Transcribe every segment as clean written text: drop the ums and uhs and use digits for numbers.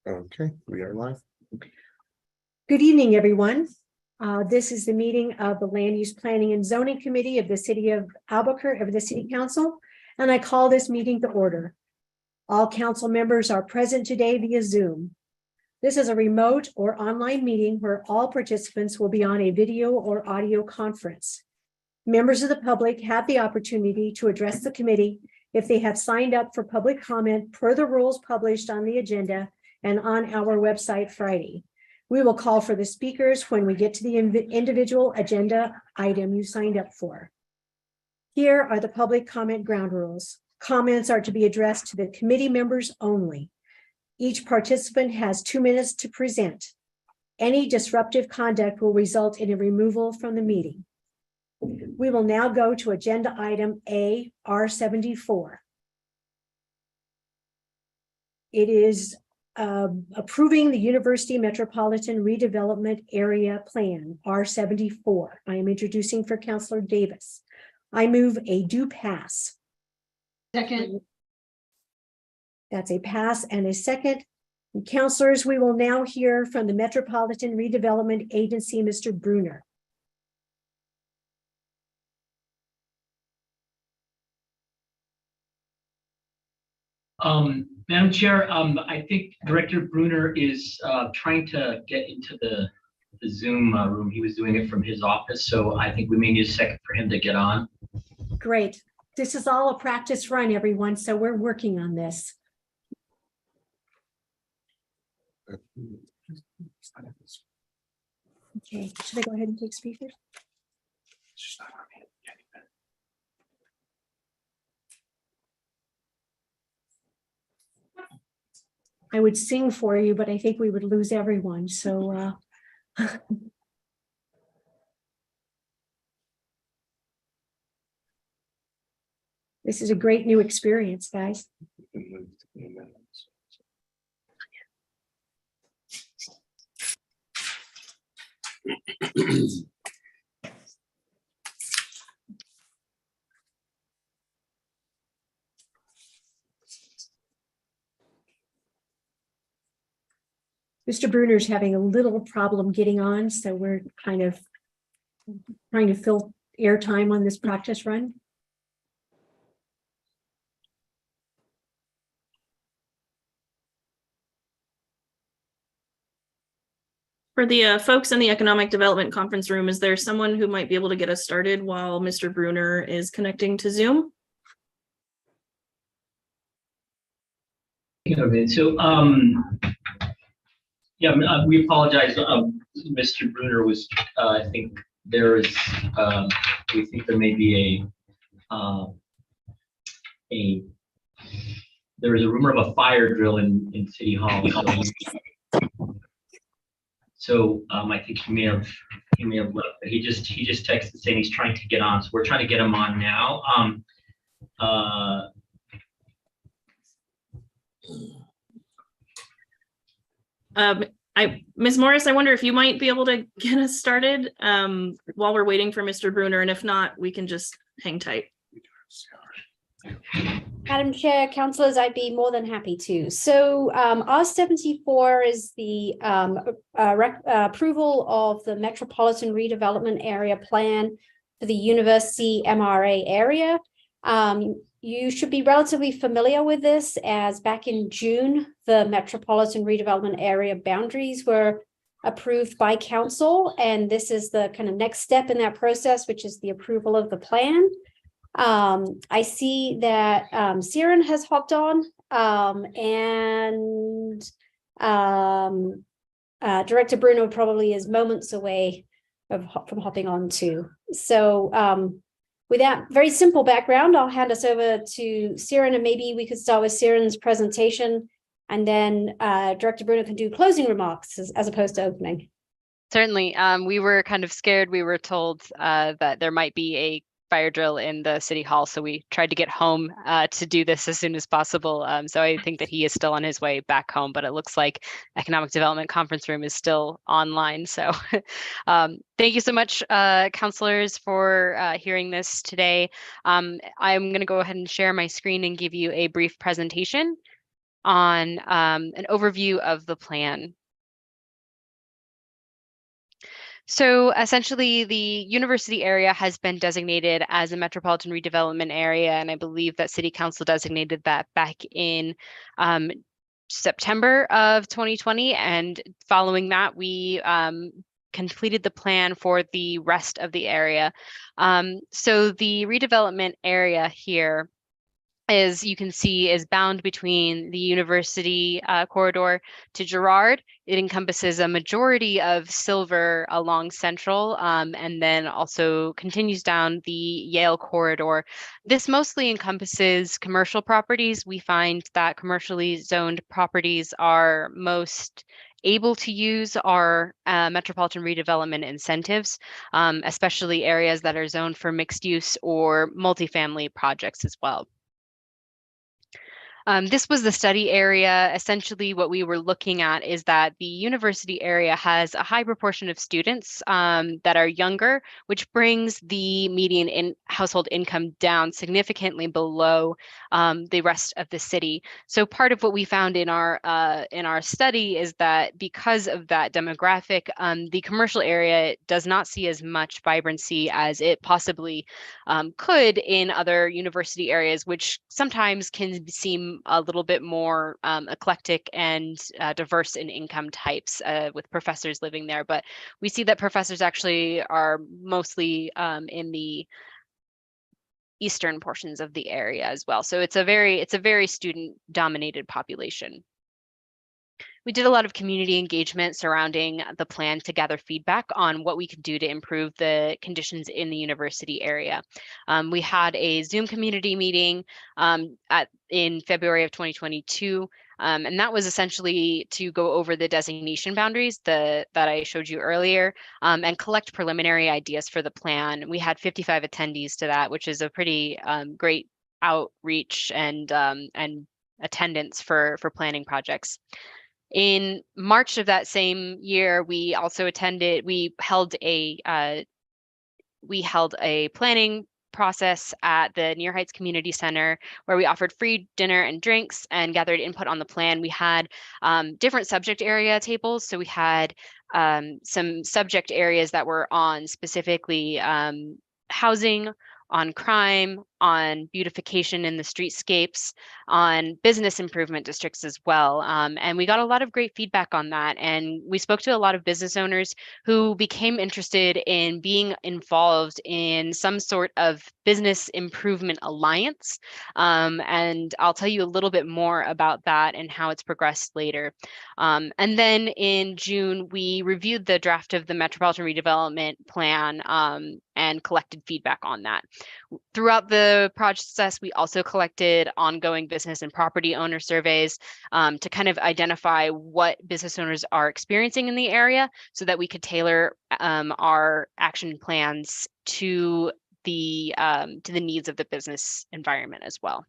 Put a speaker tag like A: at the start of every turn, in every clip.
A: Okay, we are live.
B: Good evening, everyone. This is the meeting of the Land Use Planning and Zoning Committee of the City of Albuquerque, of the City Council, and I call this meeting to order. All council members are present today via Zoom. This is a remote or online meeting where all participants will be on a video or audio conference. Members of the public have the opportunity to address the committee if they have signed up for public comment per the rules published on the agenda and on our website Friday. We will call for the speakers when we get to the individual agenda item you signed up for. Here are the public comment ground rules. Comments are to be addressed to the committee members only. Each participant has 2 minutes to present. Any disruptive conduct will result in a removal from the meeting. We will now go to agenda item A, R74. It is approving the University Metropolitan Redevelopment Area Plan, R74. I am introducing for Councilor Davis. I move a do pass.
C: Second.
B: That's a pass and a second. And councilors, we will now hear from the Metropolitan Redevelopment Agency, Mr. Bruner.
D: Madam Chair, I think Director Bruner is trying to get into the Zoom room. He was doing it from his office, so I think we may need a second for him to get on.
B: Great. This is all a practice run, everyone, so we're working on this. Okay, should I go ahead and take speakers? I would sing for you, but I think we would lose everyone. So this is a great new experience, guys. Mr. Bruner's having a little problem getting on, so we're kind of trying to fill airtime on this practice run.
C: For the folks in the Economic Development Conference Room, is there someone who might be able to get us started while Mr. Bruner is connecting to Zoom?
D: So, yeah, we apologize. Mr. Bruner was, I think there is, we think there may be there is a rumor of a fire drill in City Hall. So I think he may have left, but he just texted saying he's trying to get on. So we're trying to get him on now.
C: Ms. Morris, I wonder if you might be able to get us started while we're waiting for Mr. Bruner, and if not, we can just hang tight.
E: Madam Chair, councillors, I'd be more than happy to. So R74 is the approval of the Metropolitan Redevelopment Area Plan for the University MRA area. You should be relatively familiar with this, as back in June, the Metropolitan Redevelopment Area boundaries were approved by council, and this is the kind of next step in that process, which is the approval of the plan. I see that Siren has hopped on, and Director Bruno probably is moments away from hopping on too. So with that very simple background, I'll hand us over to Siren, and maybe we could start with Siren's presentation, and then Director Bruno can do closing remarks as opposed to opening.
F: Certainly. We were kind of scared. We were told that there might be a fire drill in the City Hall, so we tried to get home to do this as soon as possible. So I think that he is still on his way back home, but it looks like Economic Development Conference Room is still online. So thank you so much, councilors, for hearing this today. I'm going to go ahead and share my screen and give you a brief presentation. on an overview of the plan. So essentially, the university area has been designated as a metropolitan redevelopment area, and I believe that City Council designated that back in September of 2020. And following that, we completed the plan for the rest of the area. So the redevelopment area here, as you can see, is bound between the university corridor to Girard. It encompasses a majority of Silver along Central, and then also continues down the Yale corridor. This mostly encompasses commercial properties. We find that commercially zoned properties are most able to use our metropolitan redevelopment incentives, especially areas that are zoned for mixed use or multifamily projects as well. This was the study area. Essentially, what we were looking at is that the university area has a high proportion of students that are younger, which brings the median household income down significantly below the rest of the city. So part of what we found in our study is that because of that demographic, the commercial area does not see as much vibrancy as it possibly could in other university areas, which sometimes can seem a little bit more eclectic and diverse in income types with professors living there. But we see that professors actually are mostly in the eastern portions of the area as well. So it's a very student dominated population. We did a lot of community engagement surrounding the plan to gather feedback on what we could do to improve the conditions in the university area. We had a Zoom community meeting in February of 2022, and that was essentially to go over the designation boundaries that I showed you earlier, and collect preliminary ideas for the plan. We had 55 attendees to that, which is a pretty great outreach and attendance for planning projects. In March of that same year, we held a planning process at the Near Heights Community Center where we offered free dinner and drinks and gathered input on the plan. We had different subject area tables. So we had some subject areas that were on specifically housing, on crime, on beautification in the streetscapes, on business improvement districts as well. And we got a lot of great feedback on that. And we spoke to a lot of business owners who became interested in being involved in some sort of business improvement alliance. And I'll tell you a little bit more about that and how it's progressed later. And then in June, we reviewed the draft of the Metropolitan Redevelopment Plan and collected feedback on that. Throughout the process, we also collected ongoing business and property owner surveys to kind of identify what business owners are experiencing in the area so that we could tailor our action plans to the needs of the business environment as well.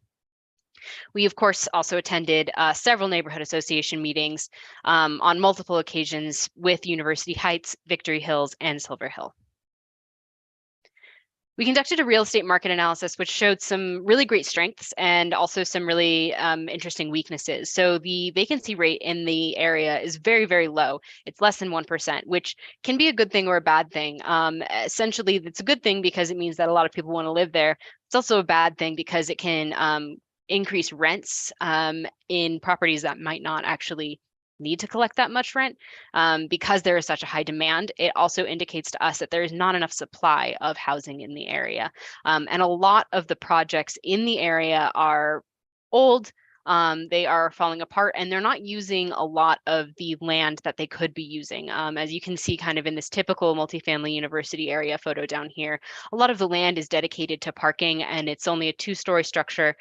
F: We, of course, also attended several neighborhood association meetings on multiple occasions with University Heights, Victory Hills, and Silver Hill. We conducted a real estate market analysis, which showed some really great strengths and also some really interesting weaknesses. So the vacancy rate in the area is very, very low. It's less than 1%, which can be a good thing or a bad thing. Essentially, it's a good thing because it means that a lot of people want to live there. It's also a bad thing because it can increase rents in properties that might not actually need to collect that much rent because there is such a high demand. It also indicates to us that there is not enough supply of housing in the area. And a lot of the projects in the area are old. They are falling apart and they're not using a lot of the land that they could be using. As you can see kind of in this typical multifamily university area photo down here, a lot of the land is dedicated to parking and it's only a 2-story structure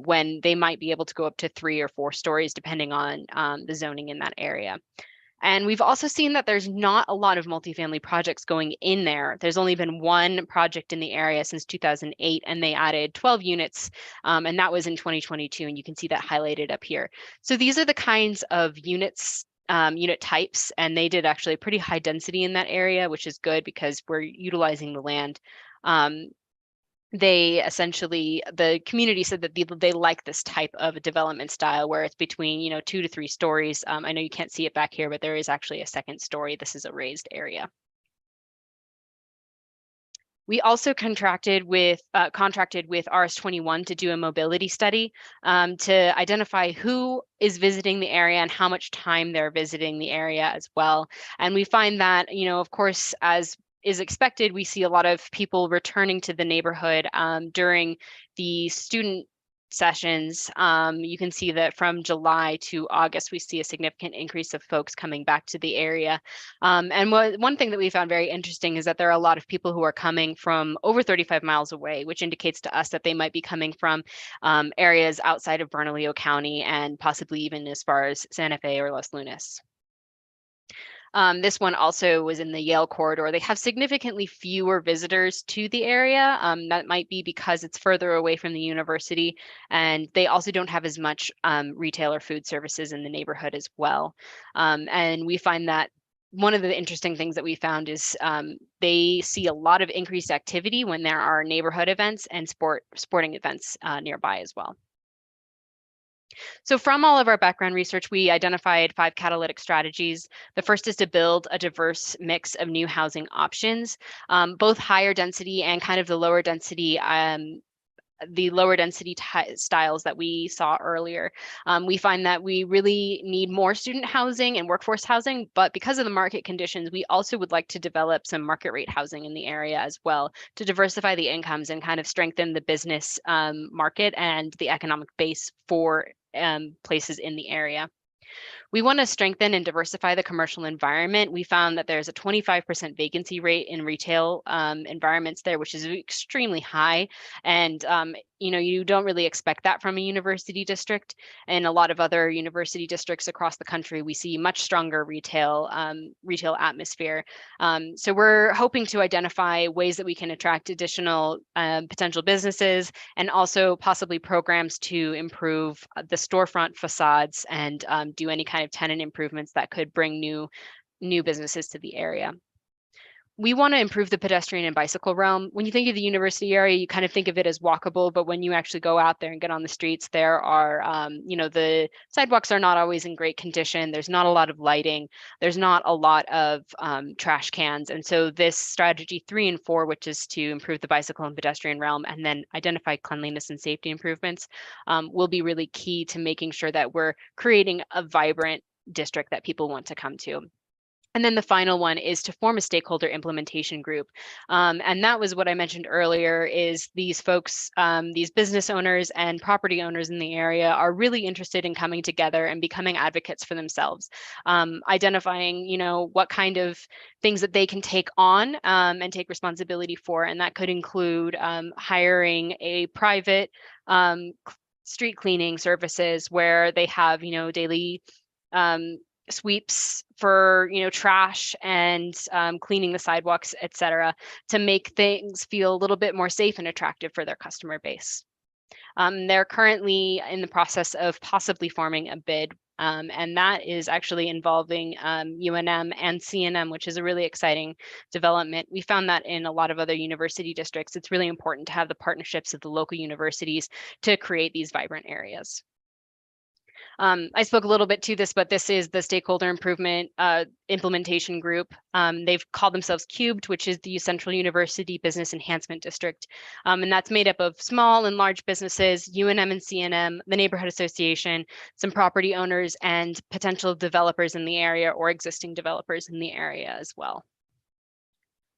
F: when they might be able to go up to 3 or 4 stories depending on the zoning in that area. And we've also seen that there's not a lot of multifamily projects going in there. There's only been one project in the area since 2008, and they added 12 units, and that was in 2022, and you can see that highlighted up here. So these are the kinds of units, unit types, and they did actually a pretty high density in that area, which is good because we're utilizing the land they essentially, the community said that they like this type of development style where it's between, 2 to 3 stories. I know you can't see it back here, but there is actually a second story. This is a raised area. We also contracted with RS21 to do a mobility study to identify who is visiting the area and how much time they're visiting the area as well. And we find that, of course, as is expected, we see a lot of people returning to the neighborhood during the student sessions. You can see that from July to August, we see a significant increase of folks coming back to the area. And one thing that we found very interesting is that there are a lot of people who are coming from over 35 miles away, which indicates to us that they might be coming from areas outside of Bernalillo County and possibly even as far as Santa Fe or Los Lunas. This one also was in the Yale corridor. They have significantly fewer visitors to the area. That might be because it's further away from the university, and they also don't have as much retail or food services in the neighborhood as well. And we find that one of the interesting things that we found is they see a lot of increased activity when there are neighborhood events and sporting events nearby as well. So from all of our background research, we identified 5 catalytic strategies. The first is to build a diverse mix of new housing options, both higher density and kind of the lower density styles that we saw earlier. We find that we really need more student housing and workforce housing, but because of the market conditions, we also would like to develop some market rate housing in the area as well to diversify the incomes and kind of strengthen the business market and the economic base for places in the area. We want to strengthen and diversify the commercial environment. We found that there's a 25% vacancy rate in retail environments there, which is extremely high. And, you don't really expect that from a university district. In a lot of other university districts across the country, we see much stronger retail atmosphere. So we're hoping to identify ways that we can attract additional potential businesses and also possibly programs to improve the storefront facades and do any kind of tenant improvements that could bring new businesses to the area. We want to improve the pedestrian and bicycle realm. When you think of the university area, you kind of think of it as walkable, but when you actually go out there and get on the streets, there are, the sidewalks are not always in great condition. There's not a lot of lighting. There's not a lot of trash cans. And so this strategy 3 and 4, which is to improve the bicycle and pedestrian realm and then identify cleanliness and safety improvements, will be really key to making sure that we're creating a vibrant district that people want to come to. And then the final one is to form a stakeholder implementation group. And that was what I mentioned earlier is these folks, these business owners and property owners in the area are really interested in coming together and becoming advocates for themselves, identifying, what kind of things that they can take on and take responsibility for. And that could include hiring a private street cleaning services where they have, daily sweeps for trash and cleaning the sidewalks, etc., to make things feel a little bit more safe and attractive for their customer base. They're currently in the process of possibly forming a bid, and that is actually involving UNM and CNM, which is a really exciting development. We found that in a lot of other university districts, it's really important to have the partnerships of the local universities to create these vibrant areas. I spoke a little bit to this, but this is the stakeholder implementation group. They've called themselves Cubed, which is the Central University Business Enhancement District. And that's made up of small and large businesses, UNM and CNM, the neighborhood association, some property owners and potential developers in the area or existing developers in the area as well.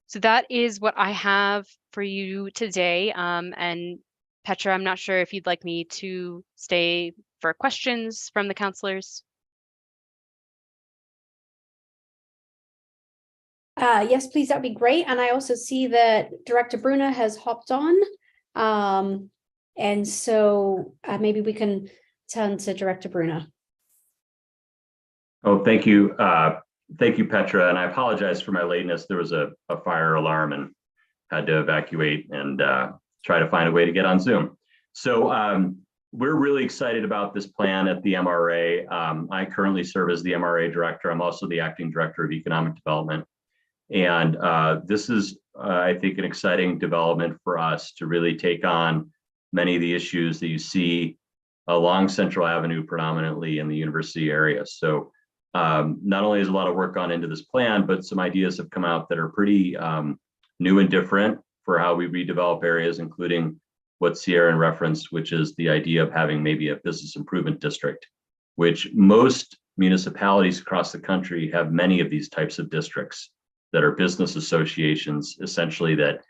F: So that is what I have for you today. And Petra, I'm not sure if you'd like me to stay for questions from the counselors.
E: Yes, please, that'd be great. And I also see that Director Bruna has hopped on. And so maybe we can turn to Director Bruna.
A: Oh, thank you. Thank you, Petra. And I apologize for my lateness. There was a fire alarm and had to evacuate and try to find a way to get on Zoom. So we're really excited about this plan at the MRA. I currently serve as the MRA director. I'm also the acting director of economic development. And this is I think, an exciting development for us to really take on many of the issues that you see along Central Avenue, predominantly in the university area. So not only is a lot of work gone into this plan, but some ideas have come out that are pretty new and different for how we redevelop areas, including what Sierra referenced, which is the idea of having maybe a business improvement district, which most municipalities across the country have many of these types of districts that are business associations, essentially, that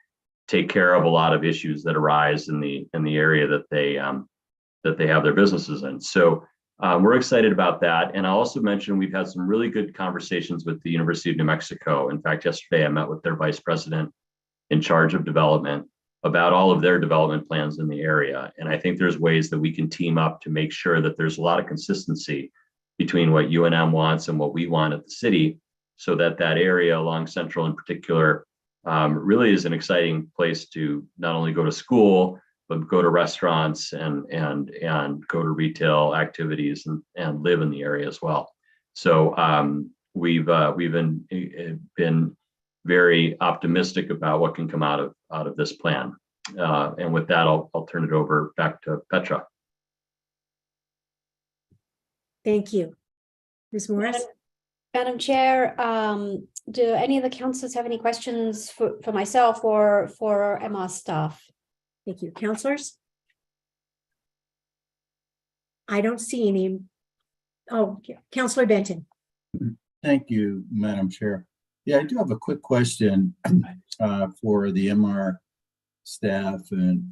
A: take care of a lot of issues that arise in the area that they have their businesses in. So we're excited about that. And I'll also mention we've had some really good conversations with the University of New Mexico. In fact, yesterday I met with their vice president in charge of development about all of their development plans in the area. And I think there's ways that we can team up to make sure that there's a lot of consistency between what UNM wants and what we want at the city, so that that area along Central in particular really is an exciting place to not only go to school, but go to restaurants and go to retail activities and live in the area as well. So we've been very optimistic about what can come out of this plan. And with that, I'll turn it over back to Petra.
B: Thank you. Ms. Morris?
E: Madam Chair, do any of the councilors have any questions for myself or for MR staff?
B: Thank you. Counselors? I don't see any. Oh, Councilor Benton.
G: Thank you, Madam Chair. Yeah, I do have a quick question for the MR staff and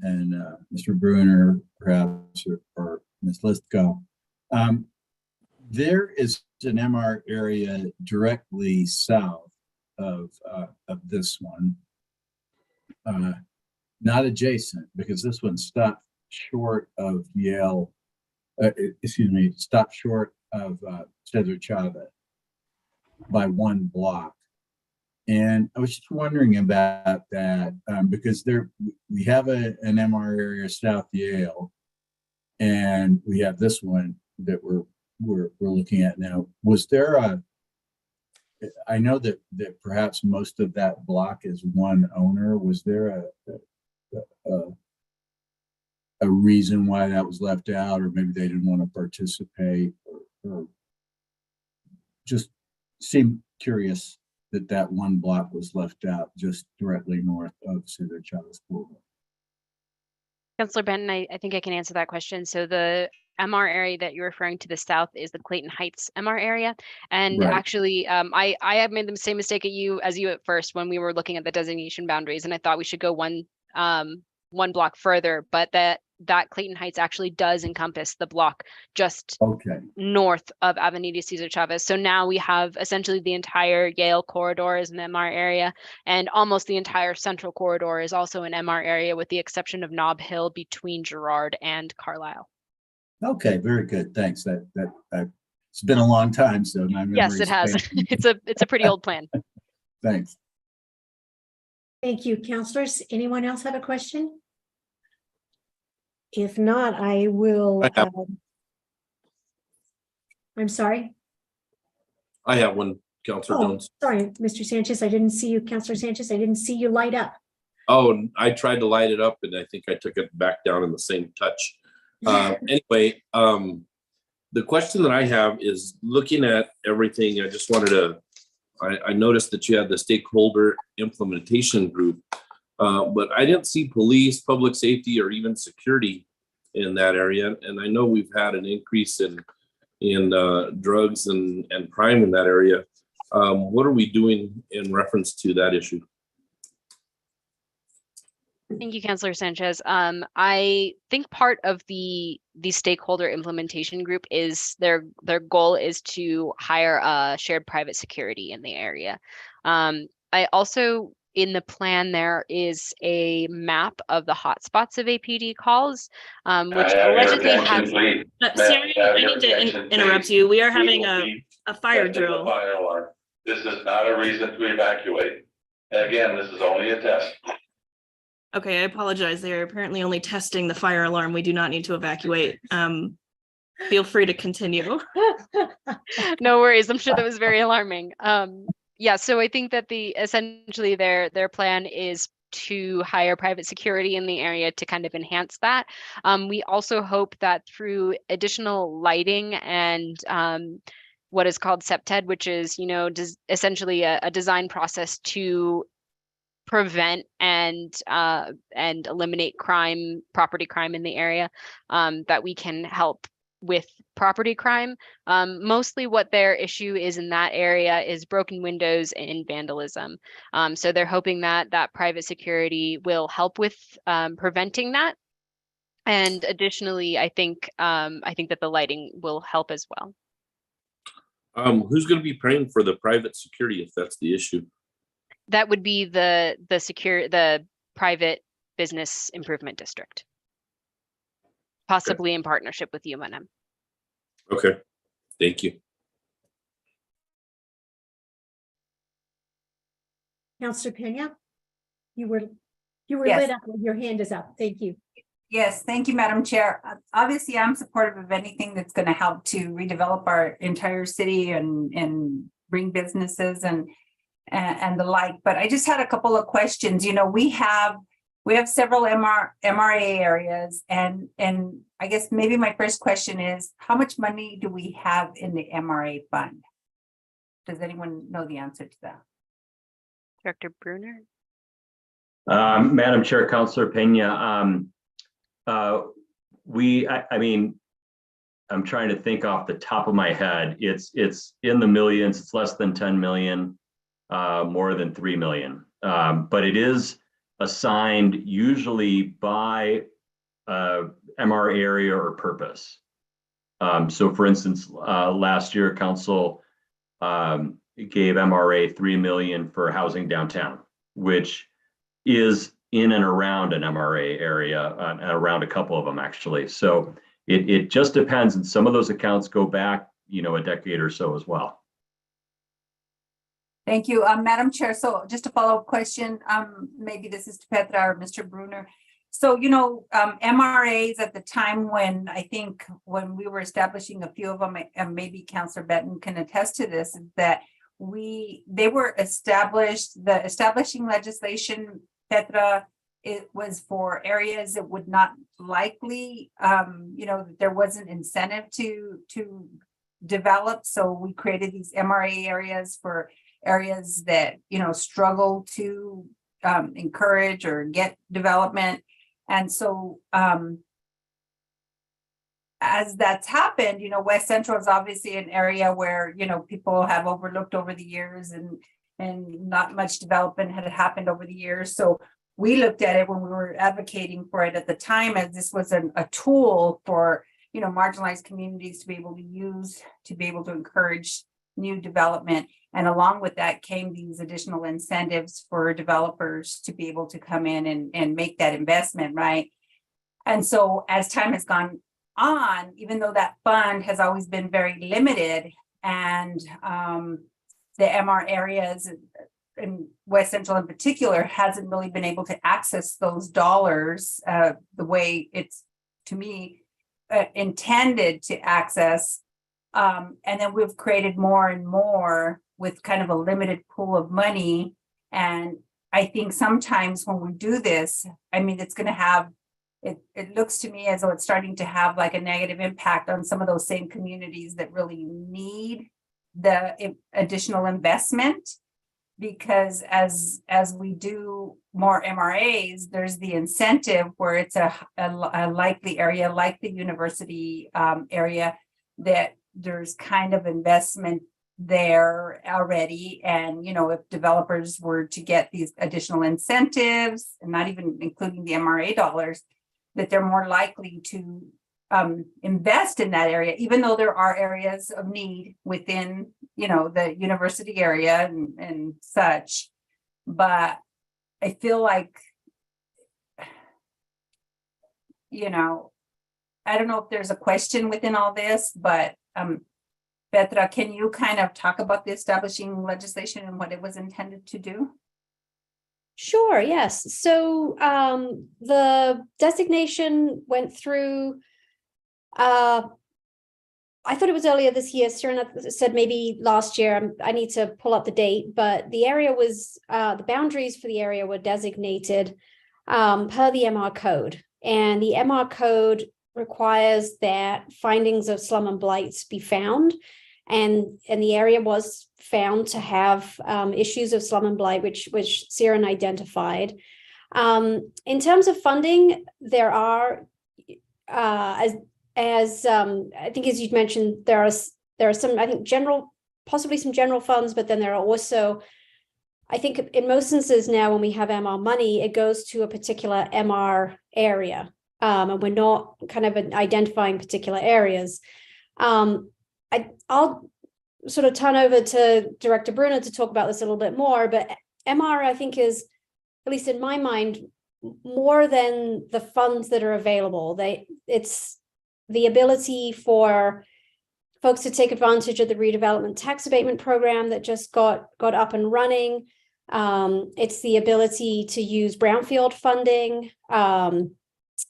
G: Mr. Bruner, perhaps, or Ms. Listko. There is an MR area directly south of this one, not adjacent, because this one stopped short of Yale, stopped short of Cesar Chavez by one block. And I was just wondering about that because we have an MR area south Yale, and we have this one that we're looking at now. Was there I know that perhaps most of that block is one owner. Was there a reason why that was left out, or maybe they didn't want to participate, or just seemed curious that one block was left out just directly north of Cesar Chavez Boulevard?
F: Councilor Benton, I think I can answer that question. So the MR area that you're referring to the south is the Clayton Heights MR area. And
G: Right.
F: actually, I have made the same mistake as you at first when we were looking at the designation boundaries, and I thought we should go one block further, but that Clayton Heights actually does encompass the block just
G: Okay.
F: north of Avenida Cesar Chavez. So now we have essentially the entire Yale corridor is an MR area, and almost the entire central corridor is also an MR area, with the exception of Nob Hill between Girard and Carlisle.
G: Okay, very good. Thanks. That it's been a long time, so my memory
F: Yes, it
G: is
F: has.
G: fading.
F: It's a pretty old plan.
G: Thanks.
B: Thank you. Counselors, anyone else have a question? If not, I will.
H: I have-
B: I'm sorry.
H: I have one, Counselor
B: Oh,
H: Jones.
B: sorry, Mr. Sanchez. I didn't see you, Counselor Sanchez. I didn't see you light up.
H: Oh, and I tried to light it up and I think I took it back down in the same touch. Anyway, the question that I have is looking at everything, I just wanted to, I noticed that you had the stakeholder implementation group, but I didn't see police, public safety, or even security in that area. And I know we've had an increase in drugs and crime in that area. What are we doing in reference to that issue?
F: Thank you, Councilor Sanchez. I think part of the stakeholder implementation group is their goal is to hire a shared private security in the area. I also, in the plan, there is a map of the hotspots of APD calls, which allegedly has.
C: Sierra, I need to interrupt you. We are having a fire drill.
I: This is not a reason to evacuate. And again, this is only a test.
C: Okay, I apologize. They're apparently only testing the fire alarm. We do not need to evacuate. Feel free to continue.
F: No worries. I'm sure that was very alarming. Yeah, so I think that essentially their plan is to hire private security in the area to kind of enhance that. We also hope that through additional lighting and what is called CPTED, which is, essentially a design process to prevent and eliminate property crime in the area, that we can help with property crime. Mostly what their issue is in that area is broken windows and vandalism. So they're hoping that private security will help with preventing that. And additionally, I think that the lighting will help as well.
H: Who's going to be paying for the private security if that's the issue?
F: That would be the private business improvement district, possibly in partnership with UNM.
H: Okay, thank you.
B: Councillor Pena, you were
J: Yes.
B: lit up. Your hand is up. Thank you.
J: Yes, thank you, Madam Chair. Obviously, I'm supportive of anything that's going to help to redevelop our entire city and bring businesses and the like. But I just had a couple of questions. We have several MRA areas, and I guess maybe my first question is, how much money do we have in the MRA fund? Does anyone know the answer to that?
F: Director Bruner?
A: Madam Chair, Councillor Pena, I'm trying to think off the top of my head. It's in the millions. It's less than 10 million, more than 3 million. But it is assigned usually by MR area or purpose. So for instance, last year council gave MRA 3 million for housing downtown, which is in and around an MRA area, and around a couple of them actually. So it just depends, and some of those accounts go back, a decade or so as well.
J: Thank you, Madam Chair. So just a follow-up question, maybe this is to Petra or Mr. Bruner. So, MRAs at the time when we were establishing a few of them, and maybe Councillor Benton can attest to this, is that they were established, the establishing legislation, Petra, it was for areas that would not likely, there wasn't incentive to develop. So we created these MRA areas for areas that, struggle to encourage or get development. And so as that's happened, West Central is obviously an area where, people have overlooked over the years, and not much development had happened over the years. So we looked at it when we were advocating for it at the time as this was a tool for, marginalized communities to be able to use, to be able to encourage new development. And along with that came these additional incentives for developers to be able to come in and make that investment, right? And so as time has gone on, even though that fund has always been very limited, and the MR areas in West Central in particular hasn't really been able to access those dollars the way it's, to me, intended to access. And then we've created more and more with kind of a limited pool of money. And I think sometimes when we do this, it's going to have, it looks to me as though it's starting to have like a negative impact on some of those same communities that really need the additional investment. Because as we do more MRAs, there's the incentive where it's a likely area, like the university area, that there's kind of investment there already. And, if developers were to get these additional incentives, and not even including the MRA dollars, that they're more likely to invest in that area, even though there are areas of need within, the university area and such. But I feel like, I don't know if there's a question within all this, but Petra, can you kind of talk about the establishing legislation and what it was intended to do?
E: Sure, yes. So the designation went through I thought it was earlier this year. Serena said maybe last year. I need to pull up the date, but the area was, the boundaries for the area were designated per the MR code. And the MR code requires that findings of slum and blights be found. And the area was found to have issues of slum and blight, which Siren identified. In terms of funding, there are, as I think, as you'd mentioned, there are some, I think, possibly some general funds, but then there are also, I think in most instances now when we have MR money, it goes to a particular MR area, and we're not kind of identifying particular areas. I'll sort of turn over to Director Bruner to talk about this a little bit more, but MR, I think, is, at least in my mind, more than the funds that are available. It's the ability for folks to take advantage of the redevelopment tax abatement program that just got up and running. It's the ability to use brownfield funding.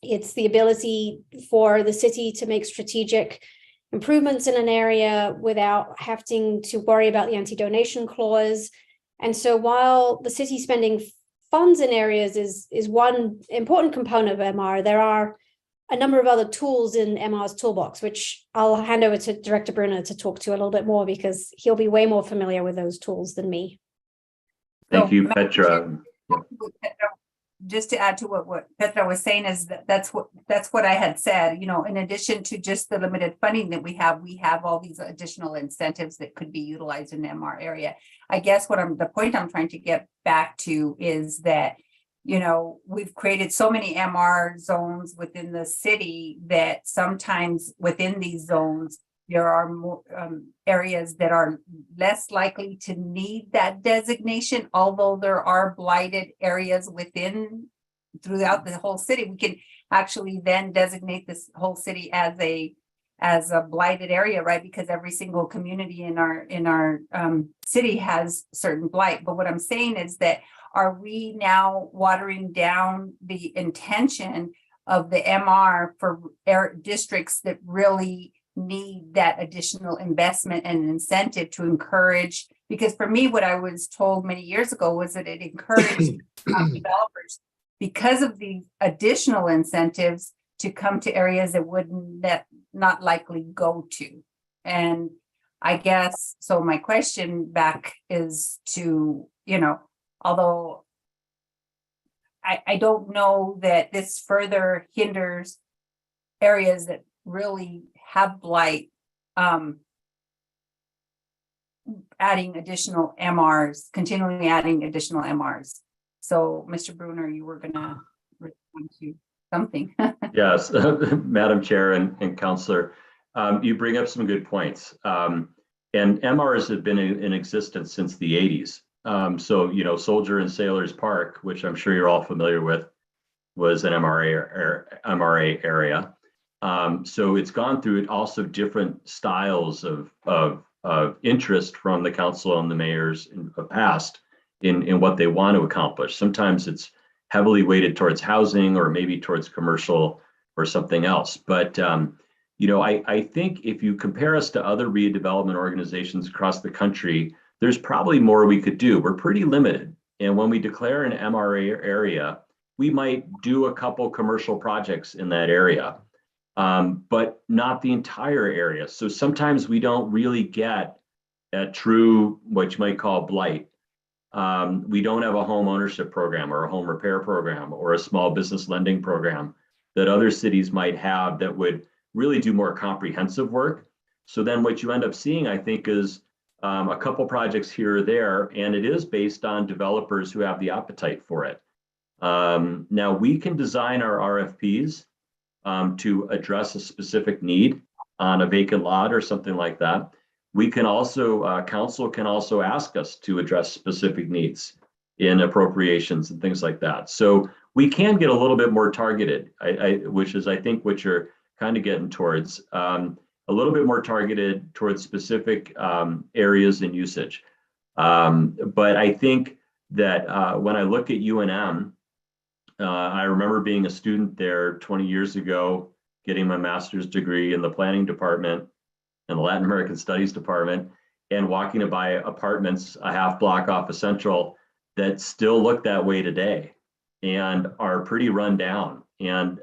E: It's the ability for the city to make strategic improvements in an area without having to worry about the anti-donation clause. And so while the city spending funds in areas is one important component of MR, there are a number of other tools in MR's toolbox, which I'll hand over to Director Bruner to talk to a little bit more, because he'll be way more familiar with those tools than me.
A: Thank you, Petra.
J: Just to add to what Petra was saying, is that's what I had said. You know, in addition to just the limited funding that we have all these additional incentives that could be utilized in the MR area. I guess the point I'm trying to get back to is that, you know, we've created so many MR zones within the city that sometimes within these zones there are more areas that are less likely to need that designation, although there are blighted areas throughout the whole city. We can actually then designate this whole city as a blighted area, right? Because every single community in our city has certain blight. But what I'm saying is that, are we now watering down the intention of the MR for districts that really need that additional investment and incentive to encourage? Because for me, what I was told many years ago was that it encouraged developers, because of the additional incentives, to come to areas that not likely go to. And I guess, so my question back is to, you know, although I don't know that this further hinders areas that really have blight, adding additional MRs, continually adding additional MRs. So Mr. Bruner, you were gonna respond to something.
A: Yes, Madam Chair and Councillor, you bring up some good points. And MRs have been in existence since the 80s. So, you know, Soldier and Sailors Park, which I'm sure you're all familiar with, was an MRA area. So it's gone through also different styles of interest from the council and the mayors in the past in what they want to accomplish. Sometimes it's heavily weighted towards housing, or maybe towards commercial or something else. But you know, I think if you compare us to other redevelopment organizations across the country, there's probably more we could do. We're pretty limited. And when we declare an MRA area, we might do a couple commercial projects in that area, but not the entire area. So sometimes we don't really get a true, what you might call blight. We don't have a home ownership program or a home repair program or a small business lending program that other cities might have that would really do more comprehensive work. So then what you end up seeing, I think, is a couple projects here or there, and it is based on developers who have the appetite for it. Now we can design our RFPs to address a specific need on a vacant lot or something like that. We can also, council can also ask us to address specific needs in appropriations and things like that. So we can get a little bit more targeted, which is, I think, what you're kind of getting towards, a little bit more targeted towards specific areas and usage. But I think that when I look at UNM, I remember being a student there 20 years ago, getting my master's degree in the planning department. and the Latin American Studies Department, and walking to buy apartments a half block off of Central that still look that way today and are pretty run down. And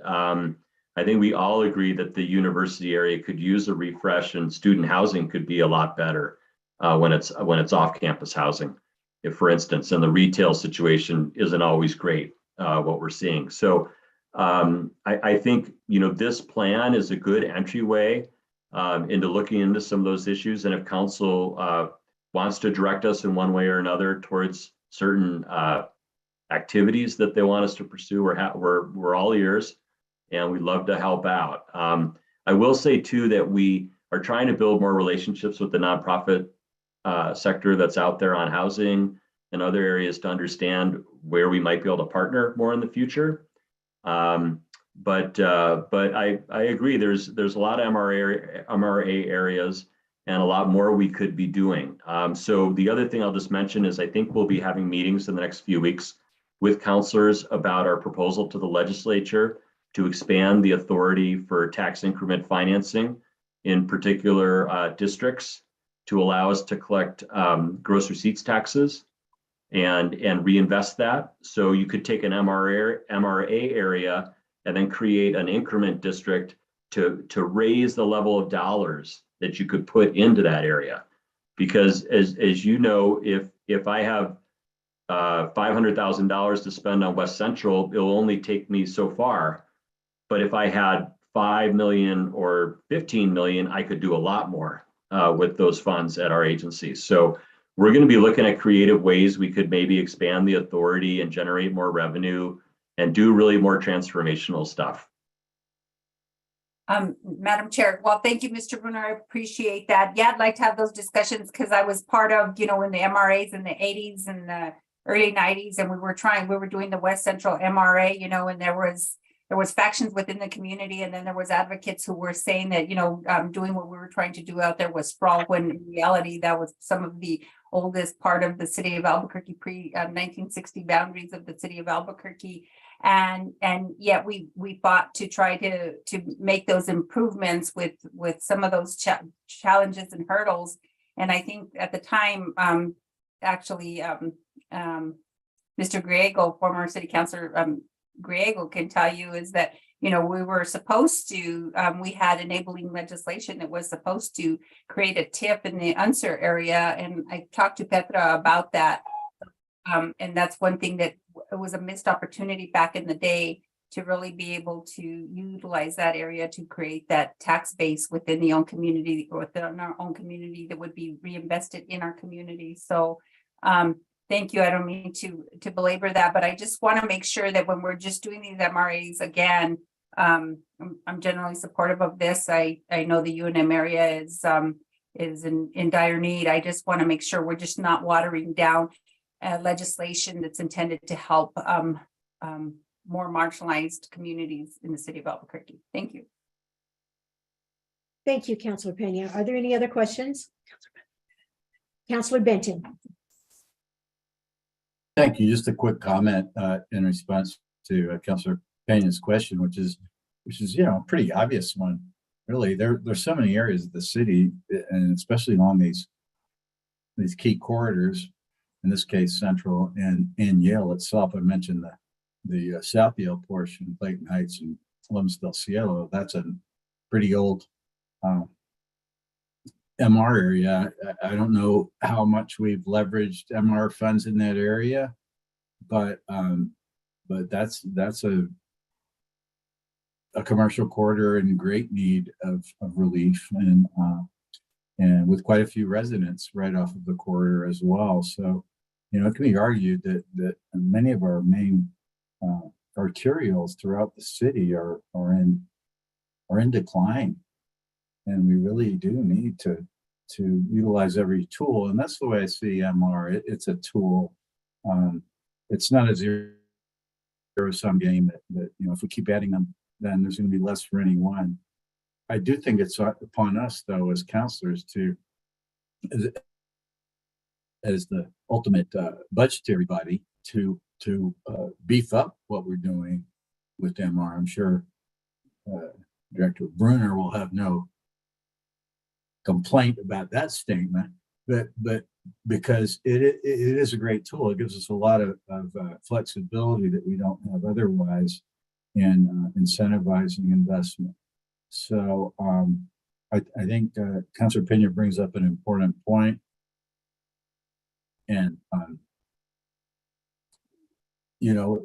A: I think we all agree that the university area could use a refresh, and student housing could be a lot better when it's off-campus housing. If, for instance, and the retail situation isn't always great, what we're seeing. So I think, you know, this plan is a good entryway into looking into some of those issues. And if council wants to direct us in one way or another towards certain activities that they want us to pursue, we're all ears, and we'd love to help out. I will say too that we are trying to build more relationships with the nonprofit sector that's out there on housing and other areas to understand where we might be able to partner more in the future. But I agree. There's a lot of MRA areas and a lot more we could be doing. So the other thing I'll just mention is I think we'll be having meetings in the next few weeks with counselors about our proposal to the legislature to expand the authority for tax increment financing in particular districts to allow us to collect gross receipts taxes and reinvest that. So you could take an MRA area and then create an increment district to raise the level of dollars that you could put into that area. Because as you know, if I have $500,000 to spend on West Central, it'll only take me so far. But if I had 5 million or 15 million, I could do a lot more with those funds at our agency. So we're going to be looking at creative ways we could maybe expand the authority and generate more revenue and do really more transformational stuff.
J: Madam Chair, well, thank you, Mr. Bruner. I appreciate that. Yeah, I'd like to have those discussions because I was part of, you know, in the MRAs in the 80s and the early 90s, and we were doing the West Central MRA, you know, and there was factions within the community, and then there was advocates who were saying that, you know, doing what we were trying to do out there was sprawl, when in reality that was some of the oldest part of the city of Albuquerque, pre 1960 boundaries of the city of Albuquerque. And yet we fought to try to make those improvements with some of those challenges and hurdles. And I think at the time, Mr. Griego, former city councilor Griego, can tell you is that, you know, we were supposed to, we had enabling legislation that was supposed to create a TIF in the UNSER area. And I talked to Petra about that. And that's one thing that it was a missed opportunity back in the day to really be able to utilize that area to create that tax base within the own community, or within our own community, that would be reinvested in our community. So thank you. I don't mean to belabor that, but I just want to make sure that when we're just doing these MRAs again, I'm generally supportive of this. I know the UNM area is in dire need. I just want to make sure we're just not watering down legislation that's intended to help more marginalized communities in the city of Albuquerque. Thank you.
B: Thank you, Councilor Pena. Are there any other questions? Councilor Benton.
G: Thank you. Just a quick comment in response to Councilor Pena's question, which is, you know, a pretty obvious one. Really, there's so many areas of the city, and especially along these key corridors, in this case, Central and Yale itself. I mentioned the South Yale portion, Clayton Heights and Lums del Cielo. That's a pretty old MR area. I don't know how much we've leveraged MR funds in that area, but that's a commercial corridor in great need of relief, and with quite a few residents right off of the corridor as well. So, you know, it can be argued that many of our main arterials throughout the city are in decline, and we really do need to utilize every tool. And that's the way I see MR. It's a tool. It's not a zero-sum game that, you know, if we keep adding them, then there's going to be less for any one. I do think it's upon us, though, as counselors, to, as the ultimate budgetary body, to beef up what we're doing with MR. I'm sure Director Bruner will have no complaint about that statement, but because it is a great tool. It gives us a lot of flexibility that we don't have otherwise in incentivizing investment. So I think Councilor Pena brings up an important point. And, you know,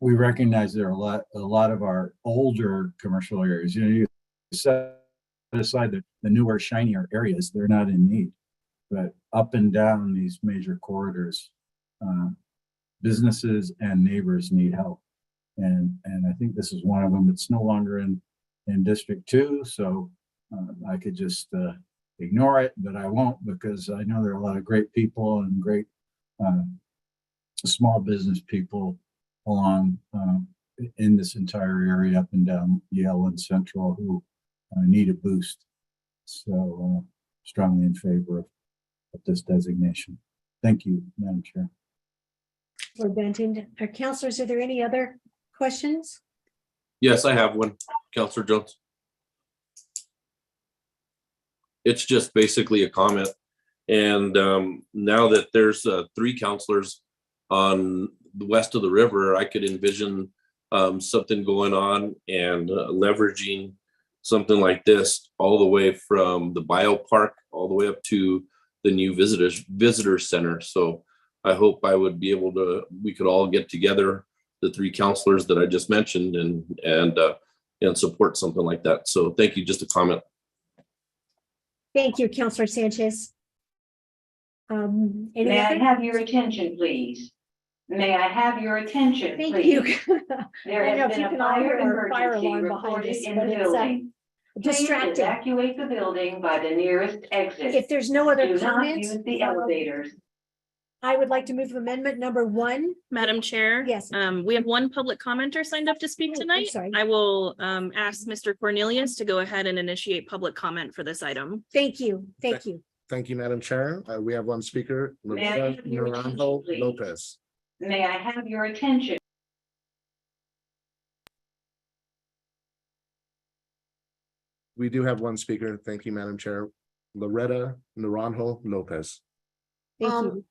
G: we recognize there are a lot of our older commercial areas, you know, you set aside the newer, shinier areas, they're not in need. But up and down these major corridors, businesses and neighbors need help. And I think this is one of them. It's no longer in District 2, so I could just ignore it, but I won't, because I know there are a lot of great people and great small business people along in this entire area up and down Yale and Central who need a boost. So strongly in favor of this designation. Thank you, Madam Chair.
B: Lord Benton, councilors, are there any other questions?
H: Yes, I have one, Councilor Jones. It's just basically a comment. And now that there's 3 councilors on the west of the river, I could envision something going on and leveraging something like this all the way from the biopark all the way up to the new visitor center. So I hope we could all get together, the 3 councilors that I just mentioned, and support something like that. So thank you. Just a comment.
B: Thank you, Councilor Sanchez. Any
K: May I
B: other?
K: have your attention, please? May I have your attention,
B: Thank
K: please?
B: you.
K: There
B: I don't know
K: has
B: if
K: been
B: you
K: a
B: can all hear
K: fire
B: our fire
K: emergency
B: alarm behind
K: reported
B: us,
K: in
B: but
K: the
B: it's
K: building. Please
B: distracting.
K: evacuate the building by the nearest exit.
B: If there's no other
K: Do not
B: comments,
K: use the elevators.
B: I would like to move amendment number 1.
C: Madam Chair.
B: Yes.
C: We have one public commenter signed up to speak
B: Oh, I'm
C: tonight.
B: sorry.
C: I will ask Mr. Cornelius to go ahead and initiate public comment for this item.
B: Thank you. Thank you.
L: Thank you, Madam Chair. We have one speaker,
K: May I
L: Loretta
K: have your attention,
L: Naranjo
K: please?
L: Lopez.
K: May I have your attention?
L: We do have one speaker. Thank you, Madam Chair. Loretta Naranjo Lopez.
B: Thank you.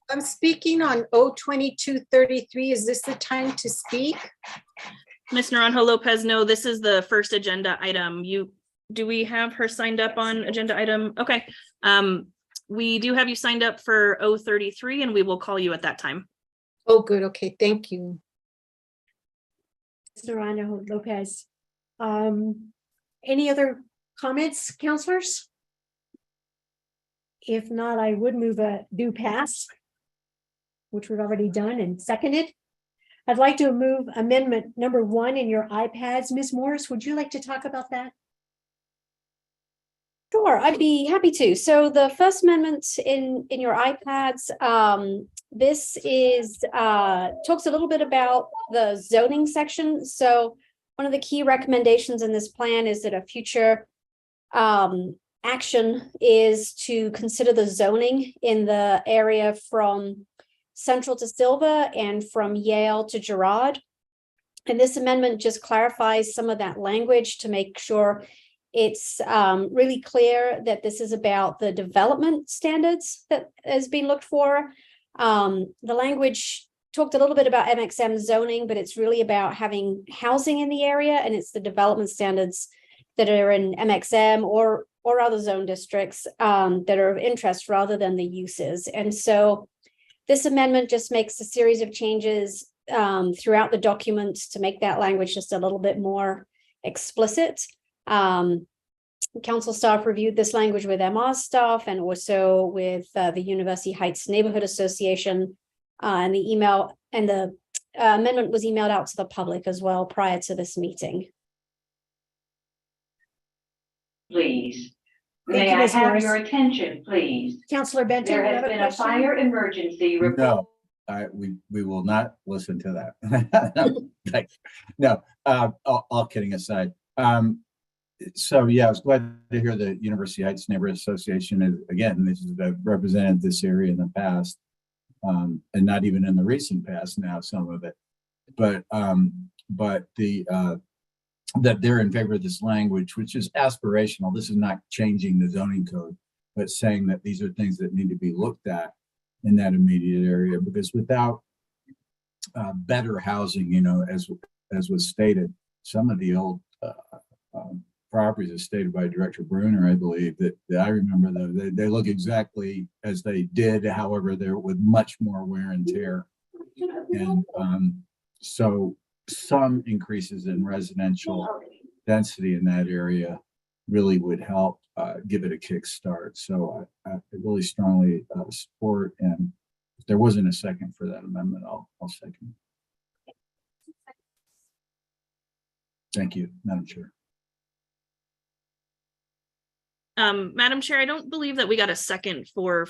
M: I'm speaking on O2233. Is this the time to speak?
C: Ms. Naranjo Lopez, no, this is the first agenda item. Do we have her signed up on agenda item? Okay. We do have you signed up for O33 and we will call you at that time.
M: Oh, good. Okay, thank you.
B: Ms. Naranjo Lopez. Any other comments, councilors? If not, I would move a do pass, which we've already done and seconded. I'd like to move amendment number 1 in your iPads. Ms. Morris, would you like to talk about that?
E: Sure, I'd be happy to. So the first amendment in your iPads, this is talks a little bit about the zoning section. So one of the key recommendations in this plan is that a future action is to consider the zoning in the area from Central to Silva and from Yale to Girard. And this amendment just clarifies some of that language to make sure it's really clear that this is about the development standards that has been looked for. The language talked a little bit about MXM zoning, but it's really about having housing in the area, and it's the development standards that are in MXM or other zone districts that are of interest rather than the uses. And so this amendment just makes a series of changes throughout the document to make that language just a little bit more explicit. Council staff reviewed this language with MR's staff and also with the University Heights Neighborhood Association, and the email and the amendment was emailed out to the public as well prior to this meeting.
K: Please.
B: Thank
K: May
B: you,
K: I
B: Ms.
K: have
B: Morris.
K: your attention, please?
B: Councilor Benton,
K: There
B: you
K: has
B: have a
K: been a
B: question?
K: fire emergency report.
G: No, we will not listen to that. No, all kidding aside. So yeah, I was glad to hear the University Heights Neighborhood Association is, again, this is represented this area in the past, and not even in the recent past now, some of it. But the that they're in favor of this language, which is aspirational. This is not changing the zoning code, but saying that these are things that need to be looked at in that immediate area, because without better housing, as was stated, some of the old properties as stated by Director Bruner, I believe that I remember though, they look exactly as they did. However, they're with much more wear and tear. And so some increases in residential density in that area really would help give it a kickstart. So I really strongly support, and if there wasn't a second for that amendment, I'll second. Thank you, Madam Chair.
C: Madam Chair, I don't believe that we got a second for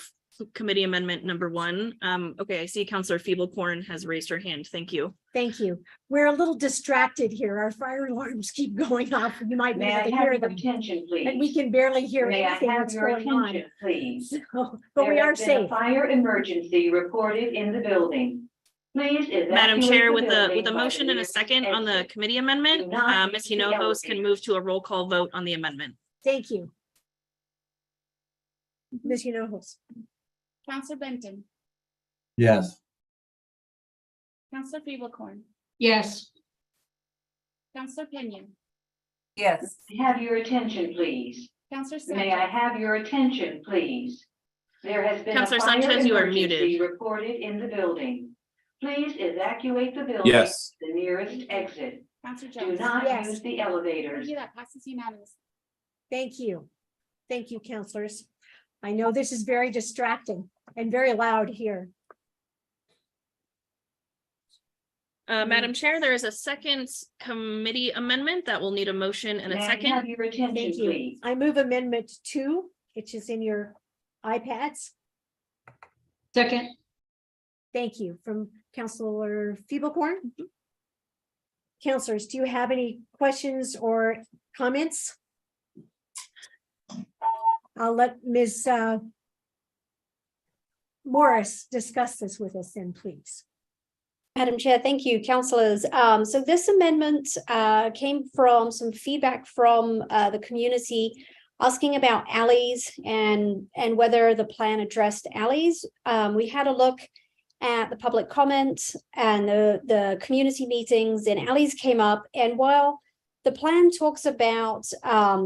C: committee amendment number 1. Okay, I see Councillor Feeblecorn has raised her hand. Thank you.
B: Thank you. We're a little distracted here. Our fire alarms keep going off. You might be
K: May I
B: able to
K: have
B: hear
K: your
B: them.
K: attention, please?
B: And we can barely hear
K: May I
B: anything
K: have
B: that's
K: your
B: going on.
K: attention, please?
B: So, but we
K: There
B: are
K: has been a
B: safe.
K: fire emergency reported in the building. Please
C: Madam
K: evacuate
C: Chair,
K: the
C: with a
K: building by
C: motion
K: the
C: and a
K: nearest
C: second on the
K: exit.
C: committee amendment,
K: Do not
C: Ms.
K: use the
C: Hinojos can
K: elevator.
C: move to a roll call vote on the amendment.
B: Thank you. Ms. Hinojos.
N: Counselor Benton,
G: Yes.
N: Counselor Feeblecorn,
M: Yes.
N: Counselor Pena,
J: Yes.
K: Have your attention, please.
N: Counselor
K: May I
N: Sanchez,
K: have your attention, please? There has been a
C: Counselor
K: fire
C: Sanchez, you are
K: emergency
C: muted.
K: reported in the building. Please evacuate the building.
H: Yes.
K: to the nearest exit.
N: Counselor
K: Do
N: Jones.
K: not
B: Yes.
K: use the elevators.
N: Thank you. That passes unanimously.
B: Thank you. Thank you, counselors. I know this is very distracting and very loud here.
C: Madam Chair, there is a second committee amendment that will need a motion and a
K: May I
C: second.
K: have your attention,
B: Thank you.
K: please?
B: I move amendment 2, which is in your iPads.
M: Second.
B: Thank you. From Councilor Feeblecorn. Councilors, do you have any questions or comments? I'll let Ms. Morris discuss this with us then, please.
E: Madam Chair, thank you, councillors. So this amendment came from some feedback from the community asking about alleys and whether the plan addressed alleys. We had a look at the public comment and the community meetings, and alleys came up. And while the plan talks about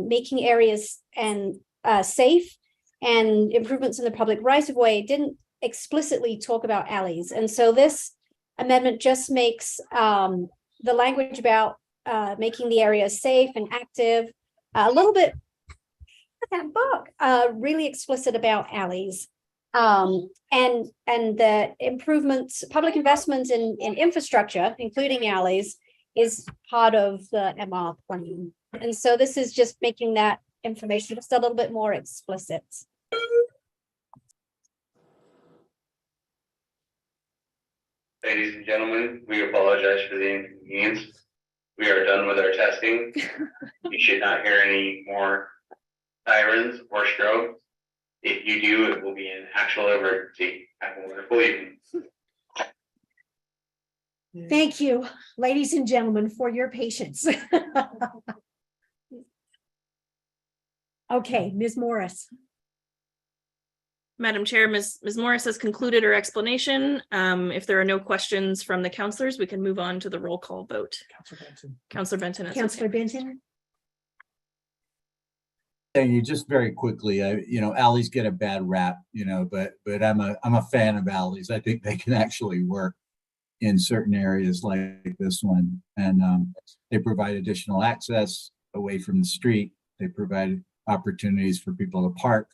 E: making areas and safe and improvements in the public right of way, it didn't explicitly talk about alleys. And so this amendment just makes the language about making the areas safe and active a little bit that book really explicit about alleys, and the improvements, public investments in infrastructure, including alleys, is part of the MR plan. And so this is just making that information just a little bit more explicit.
I: Ladies and gentlemen, we apologize for the inconvenience. We are done with our testing. You should not hear any more sirens or strokes. If you do, it will be an actual emergency. Have a wonderful evening.
B: Thank you, ladies and gentlemen, for your patience. Okay, Ms. Morris.
C: Madam Chair, Ms. Morris has concluded her explanation. If there are no questions from the councilors, we can move on to the roll call vote. Councilor Benton. it's okay.
B: Councilor Benton.
G: Thank you. Just very quickly, alleys get a bad rap, but I'm a fan of alleys. I think they can actually work in certain areas like this one, and they provide additional access away from the street. They provide opportunities for people to park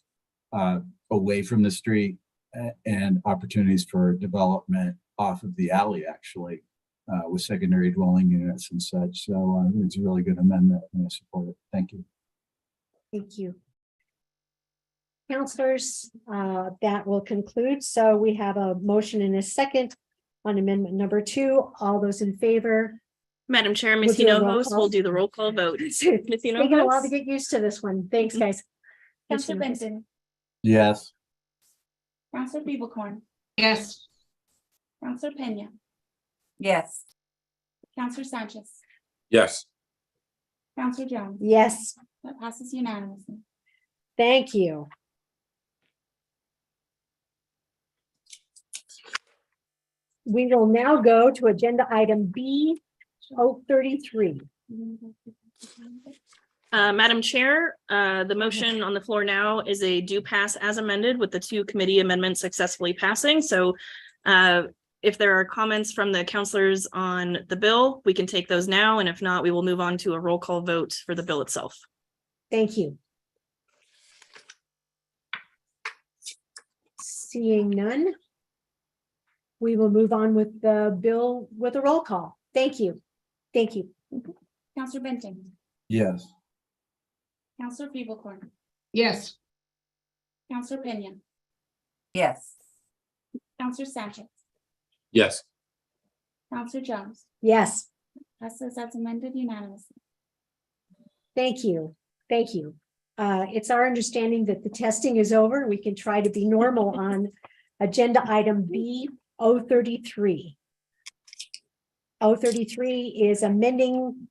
G: away from the street, and opportunities for development off of the alley, actually, with secondary dwelling units and such. So it's a really good amendment, and I support it. Thank you.
B: Thank you. Councilors, that will conclude. So we have a motion and a second on amendment number 2. All those in favor?
C: Madam Chair, Ms.
B: We'll do a roll
C: Hinojos
B: call.
C: will do the roll call vote. Ms.
B: Taking a while to
C: Hinojos?
B: get used to this one. Thanks, guys.
N: Counselor Benton,
G: Yes.
N: Counselor Feeblecorn,
M: Yes.
N: Counselor Pena,
J: Yes.
N: Counselor Sanchez,
H: Yes.
N: Counselor Jones.
B: Yes,
N: That passes unanimously.
B: thank you. We will now go to agenda item B 033.
C: Madam Chair, the motion on the floor now is a do pass as amended with the 2 committee amendments successfully passing. So if there are comments from the counselors on the bill, we can take those now. And if not, we will move on to a roll call vote for the bill itself.
B: Thank you. Seeing none, we will move on with the bill with a roll call. Thank you. Thank you.
N: Counselor Benton.
G: Yes.
N: Counselor Pivocorn.
M: Yes.
N: Counselor Pena.
J: Yes.
N: Counselor Sanchez.
H: Yes.
N: Counselor Jones.
B: Yes,
N: Passes as amended unanimously.
B: thank you. Thank you. It's our understanding that the testing is over. We can try to be normal on agenda item B 033. 033 is amending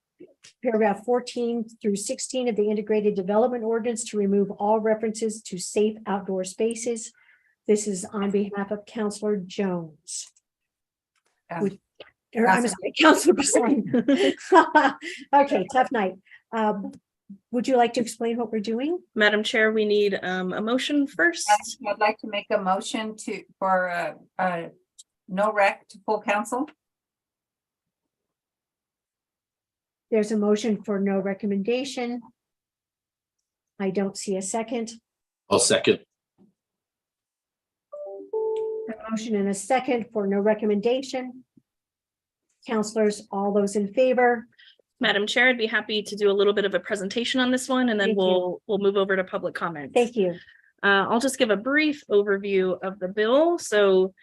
B: paragraph 14 through 16 of the integrated development ordinance to remove all references to safe outdoor spaces. This is on behalf of Counselor Jones. I'm sorry, Counselor Bassan. Okay, tough night. Would you like to explain what we're doing?
C: Madam Chair, we need a motion first.
J: I'd like to make a motion for no rec to full council.
B: There's a motion for no recommendation. I don't see a second.
H: I'll second.
B: A motion and a second for no recommendation. Counselors, all those in favor?
C: Madam Chair, I'd be happy to do a little bit of a presentation on this one, and then
B: Thank you.
C: we'll move over to public comment.
B: Thank you.
C: I'll just give a brief overview of the bill. So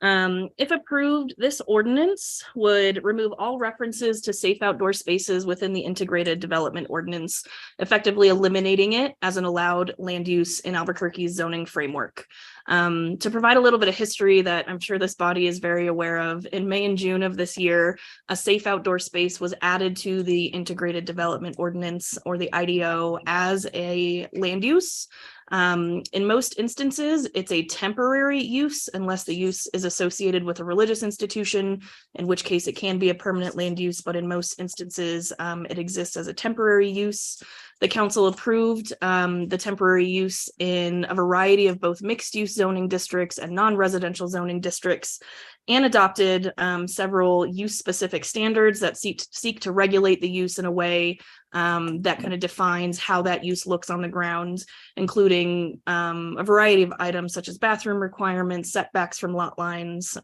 C: if approved, this ordinance would remove all references to safe outdoor spaces within the integrated development ordinance, effectively eliminating it as an allowed land use in Albuquerque's zoning framework. To provide a little bit of history that I'm sure this body is very aware of, in May and June of this year, a safe outdoor space was added to the integrated development ordinance, or the IDO, as a land use. In most instances, it's a temporary use unless the use is associated with a religious institution, in which case it can be a permanent land use, but in most instances, it exists as a temporary use. The council approved the temporary use in a variety of both mixed use zoning districts and non-residential zoning districts, and adopted several use specific standards that seek to regulate the use in a way that kind of defines how that use looks on the ground, including a variety of items such as bathroom requirements, setbacks from lot lines,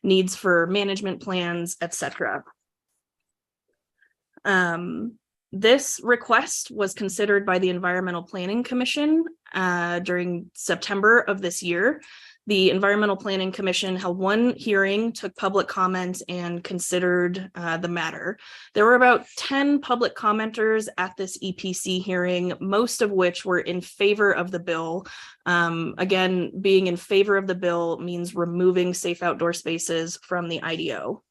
C: needs for management plans, etc. This request was considered by the Environmental Planning Commission during September of this year. The Environmental Planning Commission held one hearing, took public comment, and considered the matter. There were about 10 public commenters at this EPC hearing, most of which were in favor of the bill. Again, being in favor of the bill means removing safe outdoor spaces from the IDO.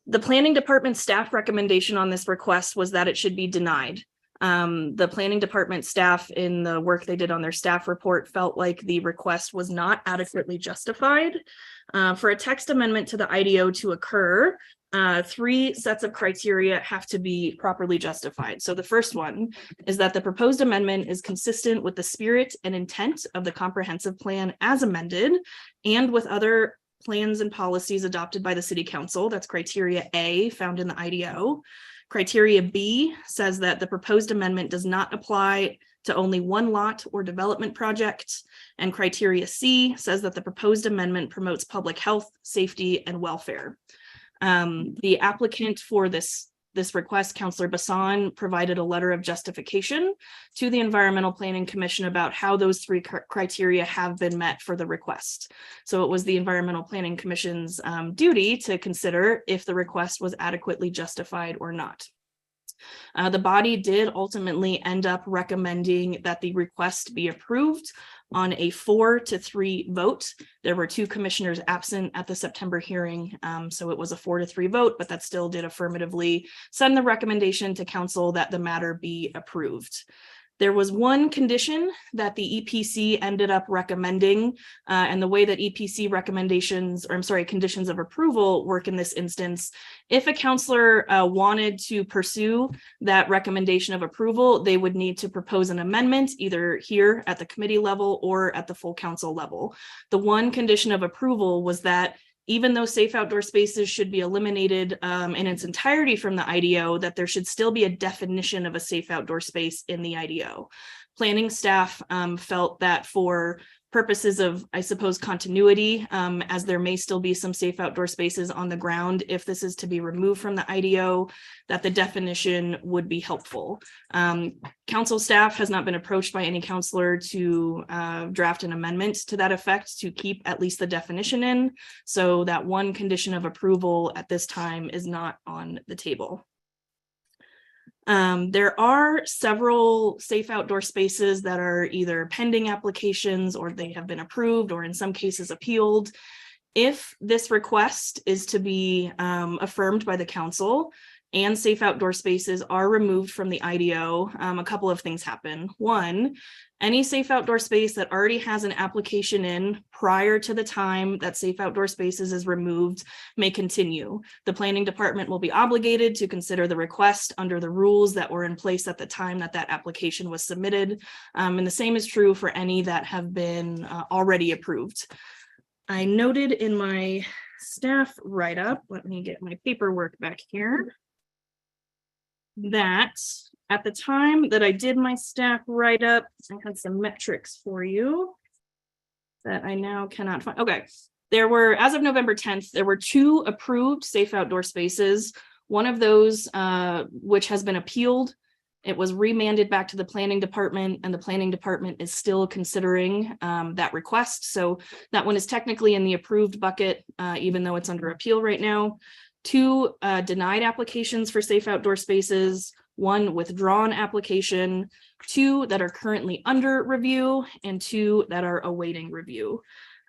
C: The planning department staff recommendation on this request was that it should be denied. The planning department staff, in the work they did on their staff report, felt like the request was not adequately justified. For a text amendment to the IDO to occur, 3 sets of criteria have to be properly justified. So the first one is that the proposed amendment is consistent with the spirit and intent of the comprehensive plan as amended, and with other plans and policies adopted by the city council. That's criteria A, found in the IDO. Criteria B says that the proposed amendment does not apply to only one lot or development project. And criteria C says that the proposed amendment promotes public health, safety, and welfare. The applicant for this request, Councilor Bassan, provided a letter of justification to the Environmental Planning Commission about how those 3 criteria have been met for the request. So it was the Environmental Planning Commission's duty to consider if the request was adequately justified or not. The body did ultimately end up recommending that the request be approved on a 4-3 vote. There were 2 commissioners absent at the September hearing, so it was a 4-3 vote, but that still did affirmatively send the recommendation to council that the matter be approved. There was one condition that the EPC ended up recommending, and the way that EPC recommendations, or I'm sorry, conditions of approval work in this instance. If a counselor wanted to pursue that recommendation of approval, they would need to propose an amendment either here at the committee level or at the full council level. The one condition of approval was that even though safe outdoor spaces should be eliminated in its entirety from the IDO, that there should still be a definition of a safe outdoor space in the IDO. Planning staff felt that for purposes of, I suppose, continuity, as there may still be some safe outdoor spaces on the ground, if this is to be removed from the IDO, that the definition would be helpful. Council staff has not been approached by any counselor to draft an amendment to that effect to keep at least the definition in. So that one condition of approval at this time is not on the table. There are several safe outdoor spaces that are either pending applications or they have been approved or in some cases appealed. If this request is to be affirmed by the council and safe outdoor spaces are removed from the IDO, a couple of things happen. One, any safe outdoor space that already has an application in prior to the time that safe outdoor spaces is removed may continue. The planning department will be obligated to consider the request under the rules that were in place at the time that that application was submitted. And the same is true for any that have been already approved. I noted in my staff write-up, let me get my paperwork back here, that at the time that I did my staff write-up, I had some metrics for you that I now cannot find. Okay, there were, as of November 10th, there were 2 approved safe outdoor spaces. One of those, which has been appealed, it was remanded back to the planning department, and the planning department is still considering that request. So that one is technically in the approved bucket, even though it's under appeal right now. 2 denied applications for safe outdoor spaces, 1 withdrawn application, 2 that are currently under review, and 2 that are awaiting review.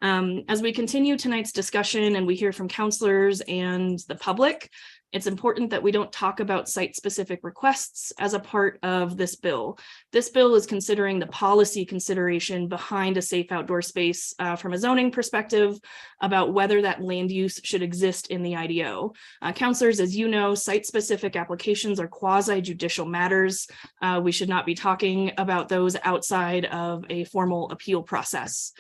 C: As we continue tonight's discussion and we hear from counselors and the public, it's important that we don't talk about site-specific requests as a part of this bill. This bill is considering the policy consideration behind a safe outdoor space from a zoning perspective about whether that land use should exist in the IDO. Counselors, as you know, site-specific applications are quasi-judicial matters. We should not be talking about those outside of a formal appeal process.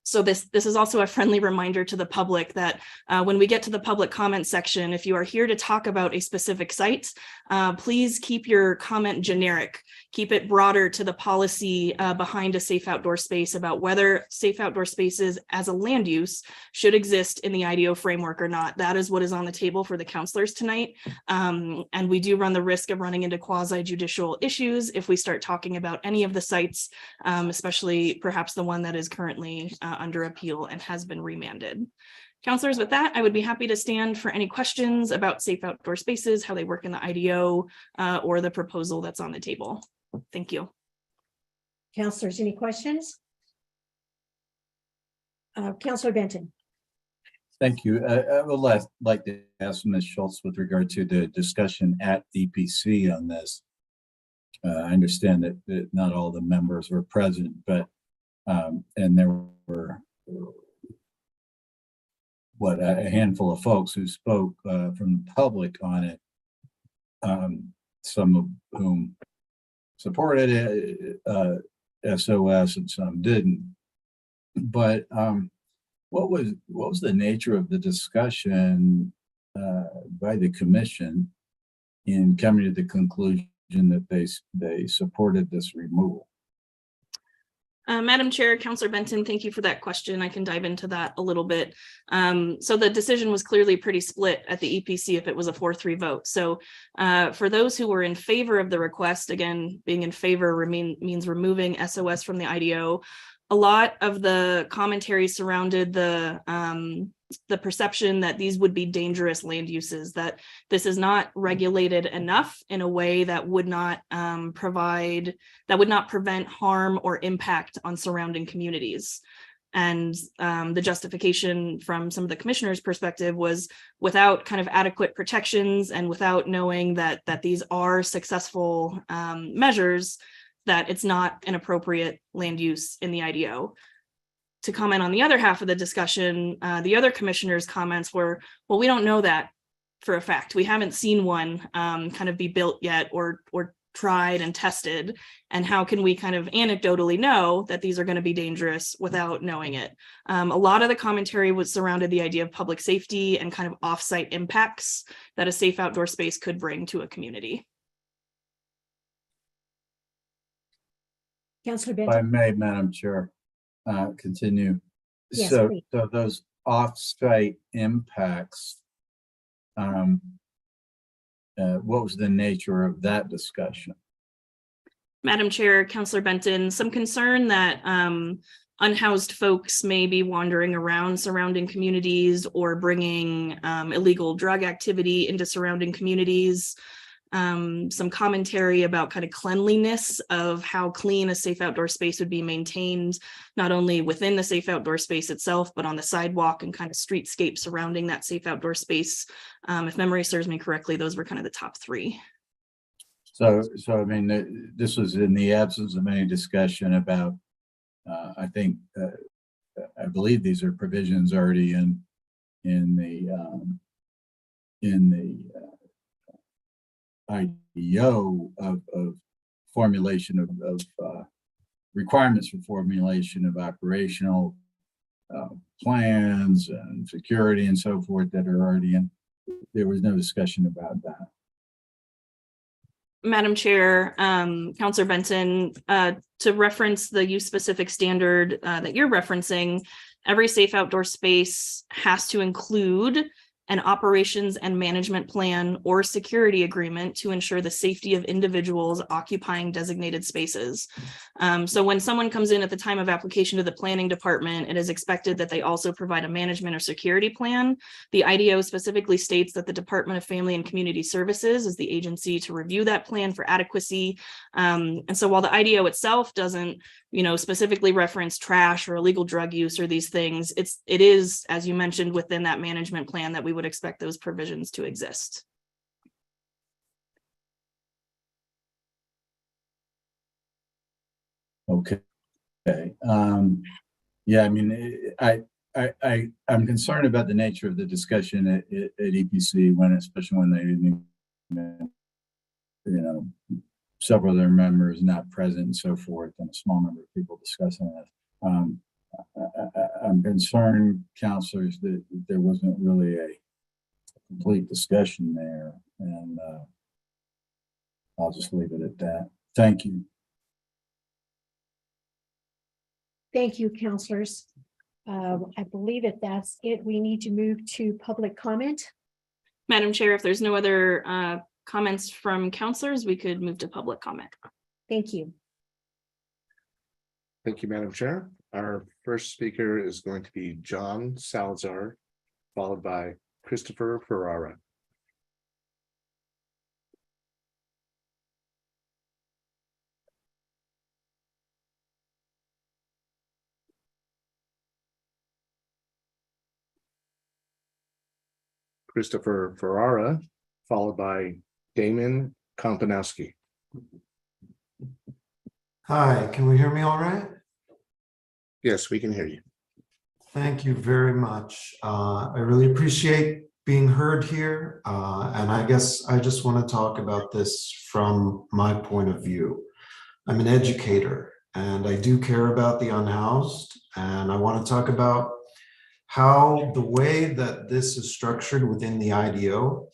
C: So this is also a friendly reminder to the public that when we get to the public comment section, if you are here to talk about a specific site, please keep your comment generic. Keep it broader to the policy behind a safe outdoor space about whether safe outdoor spaces as a land use should exist in the IDO framework or not. That is what is on the table for the counselors tonight. And we do run the risk of running into quasi-judicial issues if we start talking about any of the sites, especially perhaps the one that is currently under appeal and has been remanded. Counselors, with that, I would be happy to stand for any questions about safe outdoor spaces, how they work in the IDO, or the proposal that's on the table. Thank you.
B: Counselors, any questions? Counselor Benton.
G: Thank you. I would like to ask Ms. Schultz with regard to the discussion at EPC on this. I understand that not all the members were present, but and there were a handful of folks who spoke from the public on it, some of whom supported it, SOS, and some didn't. But what was the nature of the discussion by the commission in coming to the conclusion that they supported this removal?
C: Madam Chair, Councilor Benton, thank you for that question. I can dive into that a little bit. So the decision was clearly pretty split at the EPC if it was a 4-3 vote. So for those who were in favor of the request, again, being in favor means removing SOS from the IDO. a lot of the commentary surrounded the perception that these would be dangerous land uses, that this is not regulated enough in a way that would not prevent harm or impact on surrounding communities. And the justification from some of the commissioners' perspective was without kind of adequate protections and without knowing that these are successful measures, that it's not an appropriate land use in the IDO. To comment on the other half of the discussion, the other commissioners' comments were, well, we don't know that for a fact. We haven't seen one kind of be built yet or tried and tested. And how can we kind of anecdotally know that these are going to be dangerous without knowing it? A lot of the commentary was surrounded the idea of public safety and kind of off-site impacts that a safe outdoor space could bring to a community.
B: Councillor
G: If I
B: Benton.
G: may, Madam Chair, continue.
B: Yes,
G: So,
B: please.
G: so those off-site impacts, what was the nature of that discussion?
C: Madam Chair, Councillor Benton, some concern that unhoused folks may be wandering around surrounding communities or bringing illegal drug activity into surrounding communities. Some commentary about kind of cleanliness of how clean a safe outdoor space would be maintained, not only within the safe outdoor space itself, but on the sidewalk and kind of streetscape surrounding that safe outdoor space. If memory serves me correctly, those were kind of the top three.
G: So I mean, this was in the absence of any discussion about, I think, I believe these are provisions already in the IDO of formulation of requirements for formulation of operational plans and security and so forth that are already in. There was no discussion about that.
C: Madam Chair, Councillor Benton, to reference the use specific standard that you're referencing, every safe outdoor space has to include an operations and management plan or security agreement to ensure the safety of individuals occupying designated spaces. So when someone comes in at the time of application to the planning department, it is expected that they also provide a management or security plan. The IDO specifically states that the Department of Family and Community Services is the agency to review that plan for adequacy. And so while the IDO itself doesn't, specifically reference trash or illegal drug use or these things, it is, as you mentioned, within that management plan that we would expect those provisions to exist.
G: Okay. Yeah, I mean, I'm concerned about the nature of the discussion at EPC especially when they didn't, several of their members not present and so forth, and a small number of people discussing it. I'm concerned, councilors, that there wasn't really a complete discussion there, and I'll just leave it at that. Thank you.
B: Thank you, councilors. I believe that's it. We need to move to public comment.
C: Madam Chair, if there's no other comments from councilors, we could move to public comment.
B: Thank you.
L: Thank you, Madam Chair. Our first speaker is going to be John Salazar, followed by Christopher Ferrara. Christopher Ferrara, followed by Damon Kompanowski.
O: Hi, can we hear me all right?
L: Yes, we can hear you.
O: Thank you very much. I really appreciate being heard here. And I guess I just want to talk about this from my point of view. I'm an educator and I do care about the unhoused. And I want to talk about how the way that this is structured within the IDO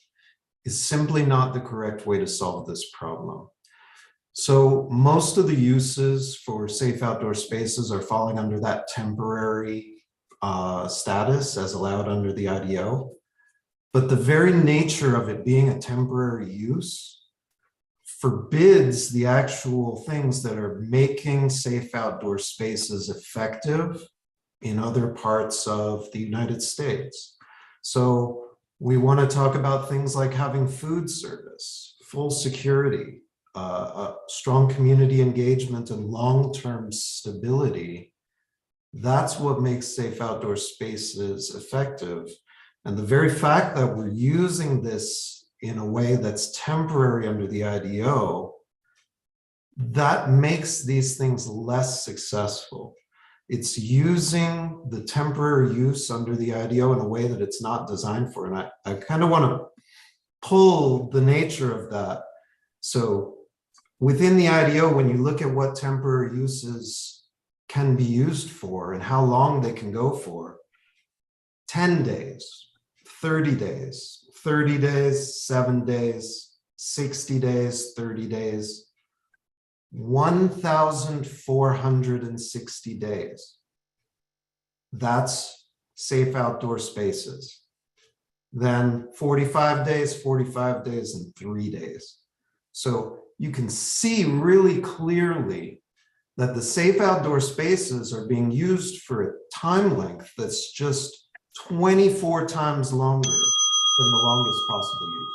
O: is simply not the correct way to solve this problem. So most of the uses for safe outdoor spaces are falling under that temporary status as allowed under the IDO. But the very nature of it being a temporary use forbids the actual things that are making safe outdoor spaces effective in other parts of the United States. So we want to talk about things like having food service, full security, strong community engagement, and long-term stability. That's what makes safe outdoor spaces effective. And the very fact that we're using this in a way that's temporary under the IDO, that makes these things less successful. It's using the temporary use under the IDO in a way that it's not designed for. And I kind of want to pull the nature of that. So within the IDO, when you look at what temporary uses can be used for and how long they can go for, 10 days, 30 days, 30 days, 7 days, 60 days, 30 days, 1,460 days. That's safe outdoor spaces. Then 45 days, and 3 days. So you can see really clearly that the safe outdoor spaces are being used for a time length that's just 24 times longer than the longest possible use.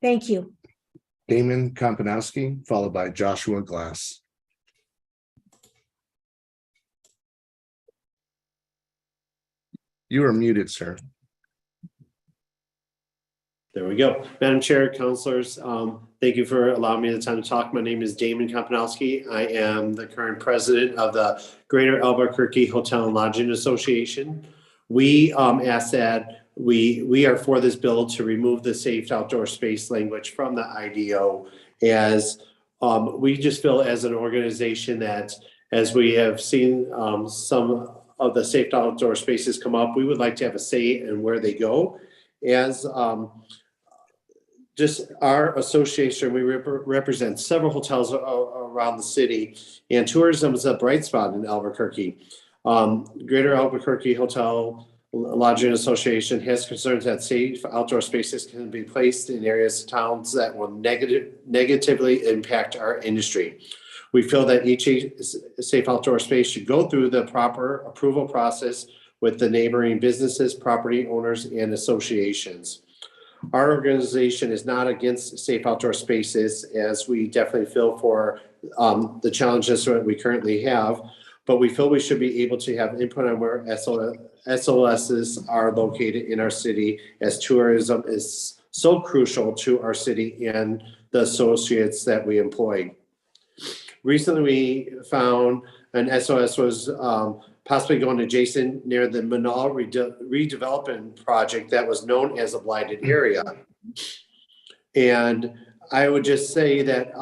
B: Thank you.
L: Damon Kompanowski, followed by Joshua Glass. You are muted, sir.
P: There we go. Madam Chair, councilors, thank you for allowing me the time to talk. My name is Damon Kompanowski. I am the current president of the Greater Albuquerque Hotel and Lodging Association. We asked that we are for this bill to remove the safe outdoor space language from the IDO, as we just feel as an organization that, as we have seen some of the safe outdoor spaces come up, we would like to have a say in where they go. As just our association, we represent several hotels around the city, and tourism is a bright spot in Albuquerque. Greater Albuquerque Hotel Lodging Association has concerns that safe outdoor spaces can be placed in areas of towns that will negatively impact our industry. We feel that each safe outdoor space should go through the proper approval process with the neighboring businesses, property owners, and associations. Our organization is not against safe outdoor spaces, as we definitely feel for the challenges that we currently have, but we feel we should be able to have input on where SOSs are located in our city, as tourism is so crucial to our city and the associates that we employ. Recently, we found an SOS was possibly going adjacent near the Manal redevelopment project that was known as a blighted area. And I would just say that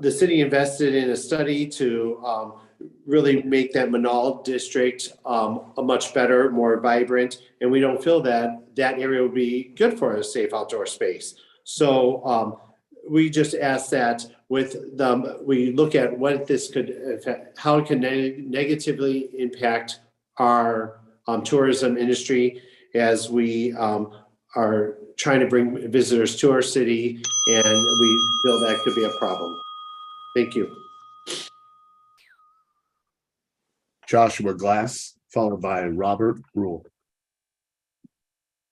P: the city invested in a study to really make that Manal district a much better, more vibrant, and we don't feel that that area would be good for a safe outdoor space. So we just ask that with them, we look at what this could, how it can negatively impact our tourism industry, as we are trying to bring visitors to our city, and we feel that could be a problem. Thank you.
L: Joshua Glass, followed by Robert Rule.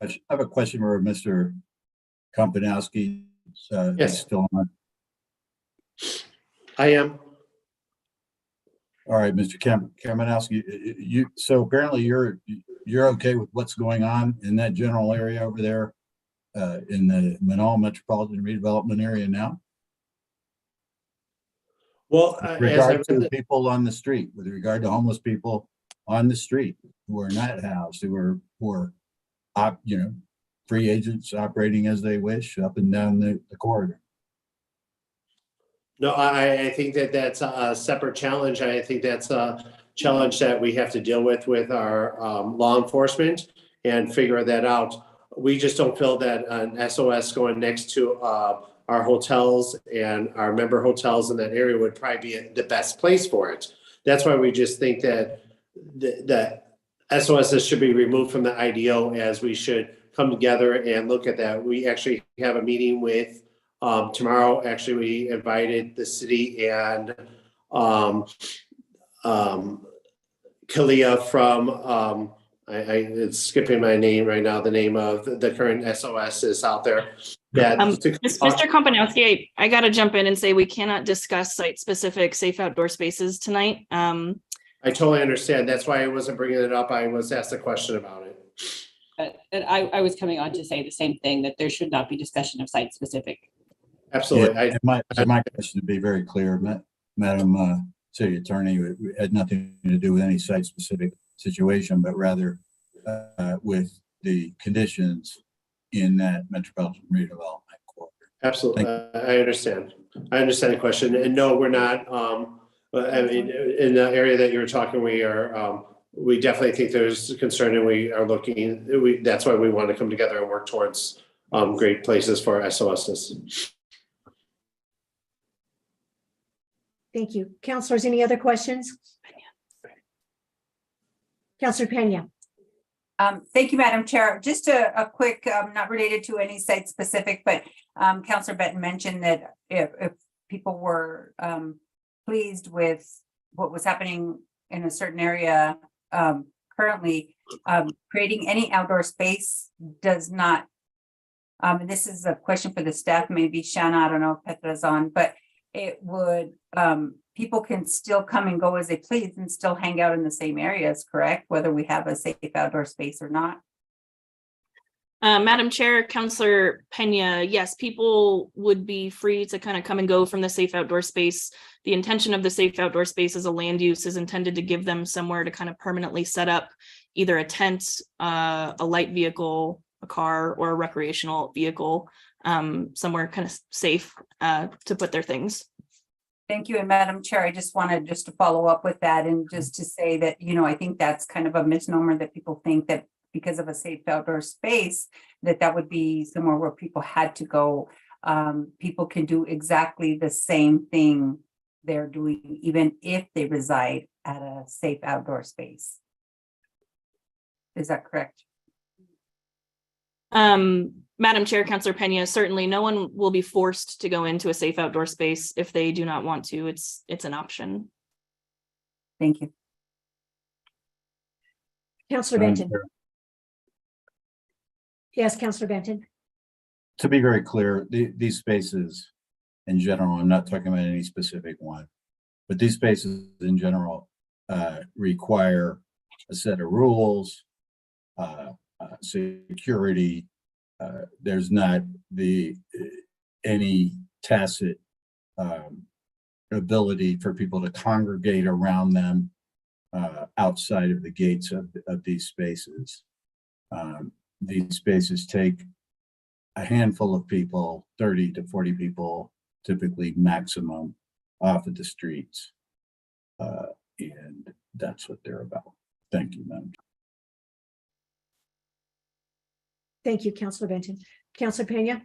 G: I have a question for Mr. Kompanowski.
P: Yes.
G: Still on.
P: I am.
G: All right, Mr. Kompanowski, so apparently you're okay with what's going on in that general area over there in the Manal Metropolitan Redevelopment Area now?
P: Well,
G: with regard to people on the street, with regard to homeless people on the street who are not housed, who are free agents operating as they wish up and down the corridor.
P: No, I think that that's a separate challenge. I think that's a challenge that we have to deal with our law enforcement and figure that out. We just don't feel that an SOS going next to our hotels and our member hotels in that area would probably be the best place for it. That's why we just think that the SOSs should be removed from the IDO, as we should come together and look at that. We actually have a meeting with, tomorrow, actually, we invited the city and Kalia from, it's skipping my name right now, the name of the current SOS is out there.
C: Mr. Kompanowski, I gotta jump in and say we cannot discuss site-specific safe outdoor spaces tonight.
P: I totally understand. That's why I wasn't bringing it up. I was asked a question about it.
K: And I was coming on to say the same thing, that there should not be discussion of site-specific.
P: Absolutely.
G: Yeah, and my question, to be very clear, Madam City Attorney, it had nothing to do with any site-specific situation, but rather with the conditions in that Metropolitan Redevelopment Corridor.
P: Absolutely. I understand. I understand the question. And no, we're not, I mean, in the area that you're talking, we are, we definitely think there's concern, and we are looking, that's why we want to come together and work towards great places for SOSs.
B: Thank you. Counselors, any other questions? Counselor Pena.
J: Thank you, Madam Chair. Just a quick, not related to any site specific, but Counselor Benton mentioned that if people were pleased with what was happening in a certain area currently, creating any outdoor space does not, and this is a question for the staff, maybe Shanna, I don't know if Petra's on, but it would, people can still come and go as they please and still hang out in the same areas, correct? Whether we have a safe outdoor space or not.
C: Madam Chair, Counselor Pena, yes, people would be free to kind of come and go from the safe outdoor space. The intention of the safe outdoor space as a land use is intended to give them somewhere to kind of permanently set up either a tent, a light vehicle, a car, or a recreational vehicle, somewhere kind of safe to put their things.
J: Thank you. And Madam Chair, I just wanted to follow up with that and just to say that, you know, I think that's kind of a misnomer that people think that because of a safe outdoor space, that would be somewhere where people had to go. People can do exactly the same thing they're doing, even if they reside at a safe outdoor space. Is that correct?
C: Madam Chair, Counselor Pena, certainly no one will be forced to go into a safe outdoor space if they do not want to. It's an option.
J: Thank you.
B: Counselor Benton. Yes, Counselor Benton.
G: To be very clear, these spaces in general, I'm not talking about any specific one, but these spaces in general require a set of rules, security. There's not any tacit ability for people to congregate around them outside of the gates of these spaces. These spaces take a handful of people, 30 to 40 people, typically maximum, off of the streets. And that's what they're about. Thank you, Madam.
B: Thank you, Counselor Benton. Counselor Pena.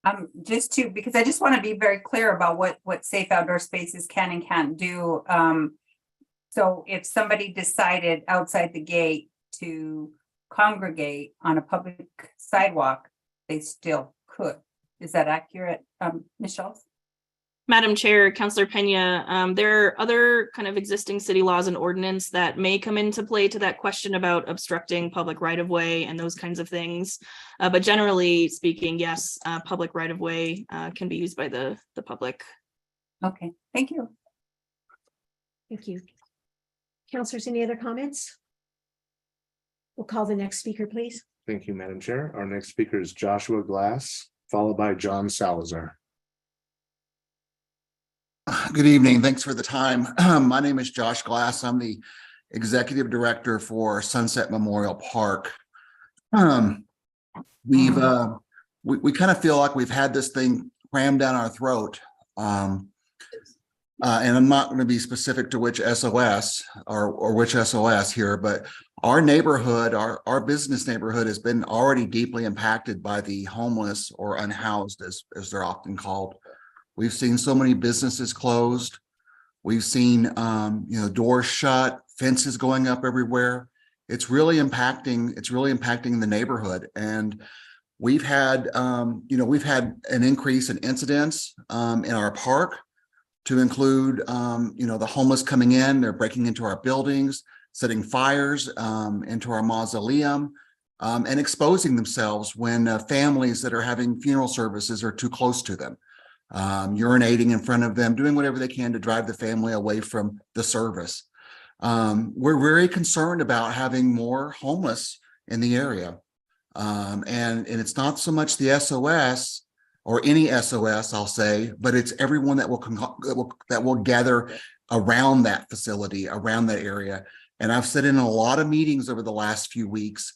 J: Because I just want to be very clear about what safe outdoor spaces can and can't do. So if somebody decided outside the gate to congregate on a public sidewalk, they still could. Is that accurate, Michelle?
C: Madam Chair, Counselor Pena, there are other kind of existing city laws and ordinance that may come into play to that question about obstructing public right-of-way and those kinds of things. But generally speaking, yes, public right-of-way can be used by the public.
J: Okay, thank you.
B: Thank you. Counselors, any other comments? We'll call the next speaker, please.
L: Thank you, Madam Chair. Our next speaker is Joshua Glass, followed by John Salazar.
Q: Good evening. Thanks for the time. My name is Josh Glass. I'm the Executive Director for Sunset Memorial Park. We kind of feel like we've had this thing crammed down our throat. And I'm not going to be specific to which SOS or which SOS here, but our neighborhood, our business neighborhood has been already deeply impacted by the homeless or unhoused, as they're often called. We've seen so many businesses closed. We've seen, doors shut, fences going up everywhere. it's really impacting the neighborhood. And we've had, we've had an increase in incidents in our park to include, the homeless coming in, they're breaking into our buildings, setting fires into our mausoleum, and exposing themselves when families that are having funeral services are too close to them, urinating in front of them, doing whatever they can to drive the family away from the service. We're very concerned about having more homeless in the area. And it's not so much the SOS or any SOS, I'll say, but it's everyone that will gather around that facility, around that area. And I've sat in a lot of meetings over the last few weeks,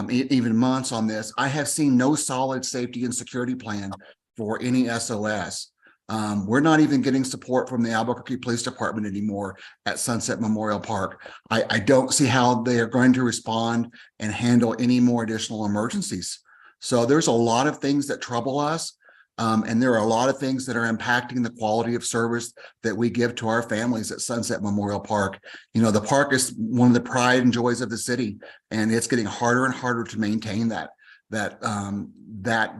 Q: even months on this. I have seen no solid safety and security plan for any SOS. We're not even getting support from the Albuquerque Police Department anymore at Sunset Memorial Park. I don't see how they are going to respond and handle any more additional emergencies. So there's a lot of things that trouble us. And there are a lot of things that are impacting the quality of service that we give to our families at Sunset Memorial Park. The park is one of the pride and joys of the city, and it's getting harder and harder to maintain that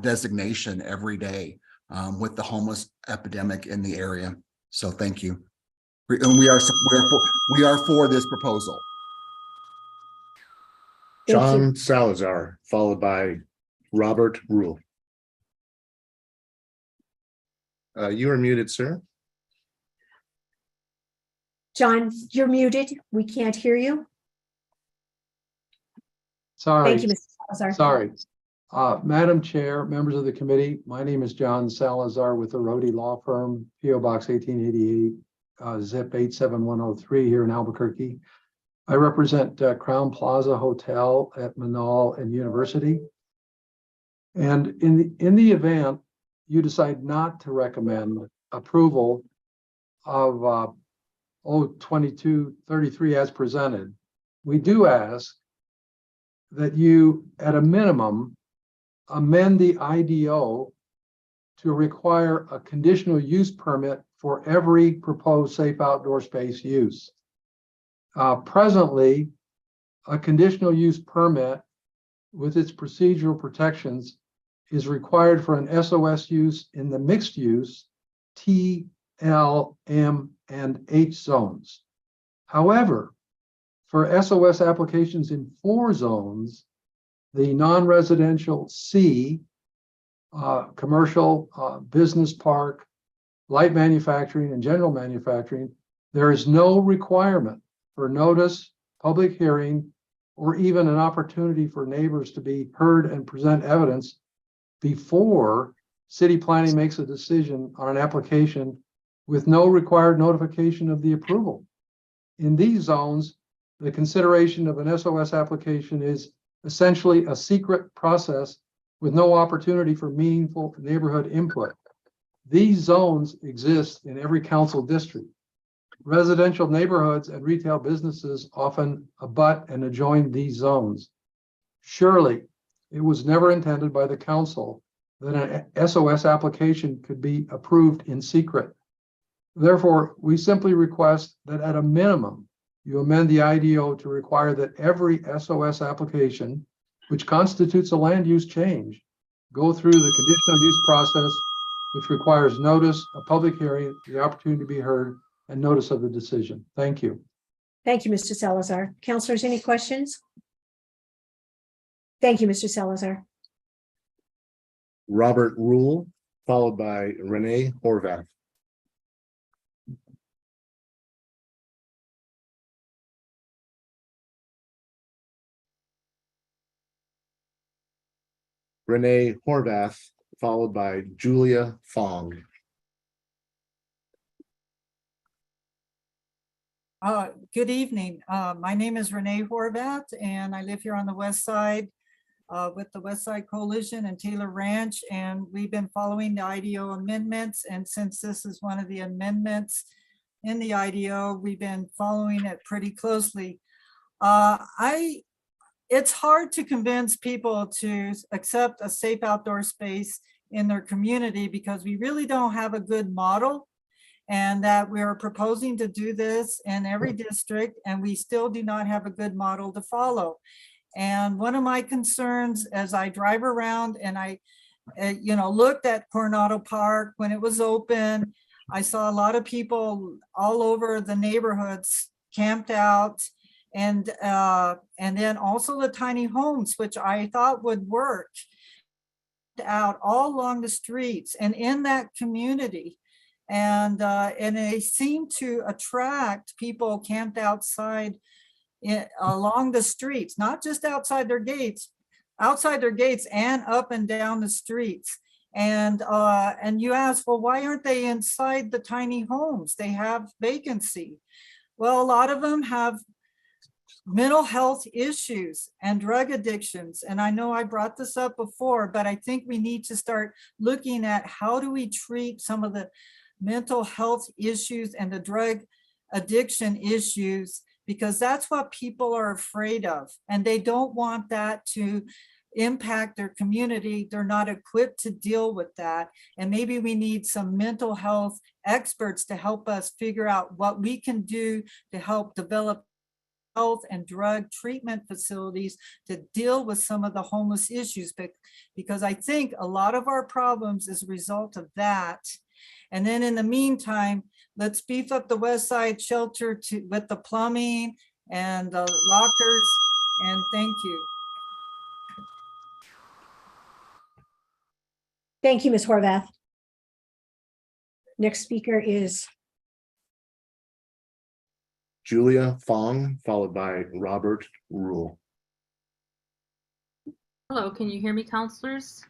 Q: designation every day with the homeless epidemic in the area. So thank you. And we are for this proposal.
L: John Salazar, followed by Robert Rule. You are muted, sir.
B: John, you're muted. We can't hear you.
R: Sorry.
B: Thank you, Mr. Salazar.
R: Sorry. Madam Chair, members of the committee, my name is John Salazar with the Rhodey Law Firm, PO Box 1888, zip 87103 here in Albuquerque. I represent Crown Plaza Hotel at Manal and University. And in the event you decide not to recommend approval of 2233 as presented, we do ask that you, at a minimum, amend the IDO to require a conditional use permit for every proposed safe outdoor space use. Presently, a conditional use permit with its procedural protections is required for an SOS use in the mixed use T, L, M, and H zones. However, for SOS applications in 4 zones, the non-residential C, commercial, business park, light manufacturing, and general manufacturing, there is no requirement for notice, public hearing, or even an opportunity for neighbors to be heard and present evidence before city planning makes a decision on an application with no required notification of the approval. In these zones, the consideration of an SOS application is essentially a secret process with no opportunity for meaningful neighborhood input. These zones exist in every council district. Residential neighborhoods and retail businesses often abut and adjoin these zones. Surely, it was never intended by the council that an SOS application could be approved in secret. Therefore, we simply request that at a minimum, you amend the IDO to require that every SOS application, which constitutes a land use change, go through the conditional use process, which requires notice, a public hearing, the opportunity to be heard, and notice of the decision. Thank you.
B: Thank you, Mr. Salazar. Councilors, any questions? Thank you, Mr. Salazar.
L: Robert Rule, followed by Renee Horvath. Renee Horvath, followed by Julia Fong.
S: Good evening. My name is Renee Horvath, and I live here on the west side with the West Side Coalition and Taylor Ranch, and we've been following the IDO amendments. And since this is one of the amendments in the IDO, we've been following it pretty closely. It's hard to convince people to accept a safe outdoor space in their community because we really don't have a good model. and that we are proposing to do this in every district, and we still do not have a good model to follow. And one of my concerns as I drive around and I, looked at Coronado Park when it was open, I saw a lot of people all over the neighborhoods camped out, and then also the tiny homes, which I thought would work out all along the streets and in that community. And they seem to attract people camped outside along the streets, not just outside their gates and up and down the streets. And you ask, well, why aren't they inside the tiny homes? They have vacancy. Well, a lot of them have mental health issues and drug addictions. And I know I brought this up before, but I think we need to start looking at how do we treat some of the mental health issues and the drug addiction issues, because that's what people are afraid of. And they don't want that to impact their community. They're not equipped to deal with that. And maybe we need some mental health experts to help us figure out what we can do to help develop health and drug treatment facilities to deal with some of the homeless issues. Because I think a lot of our problems is a result of that. And then in the meantime, let's beef up the West Side shelter with the plumbing and the lockers. And thank you.
B: Thank you, Ms. Horvath. Next speaker is
L: Julia Fong, followed by Robert Rule.
T: Hello, can you hear me, counselors?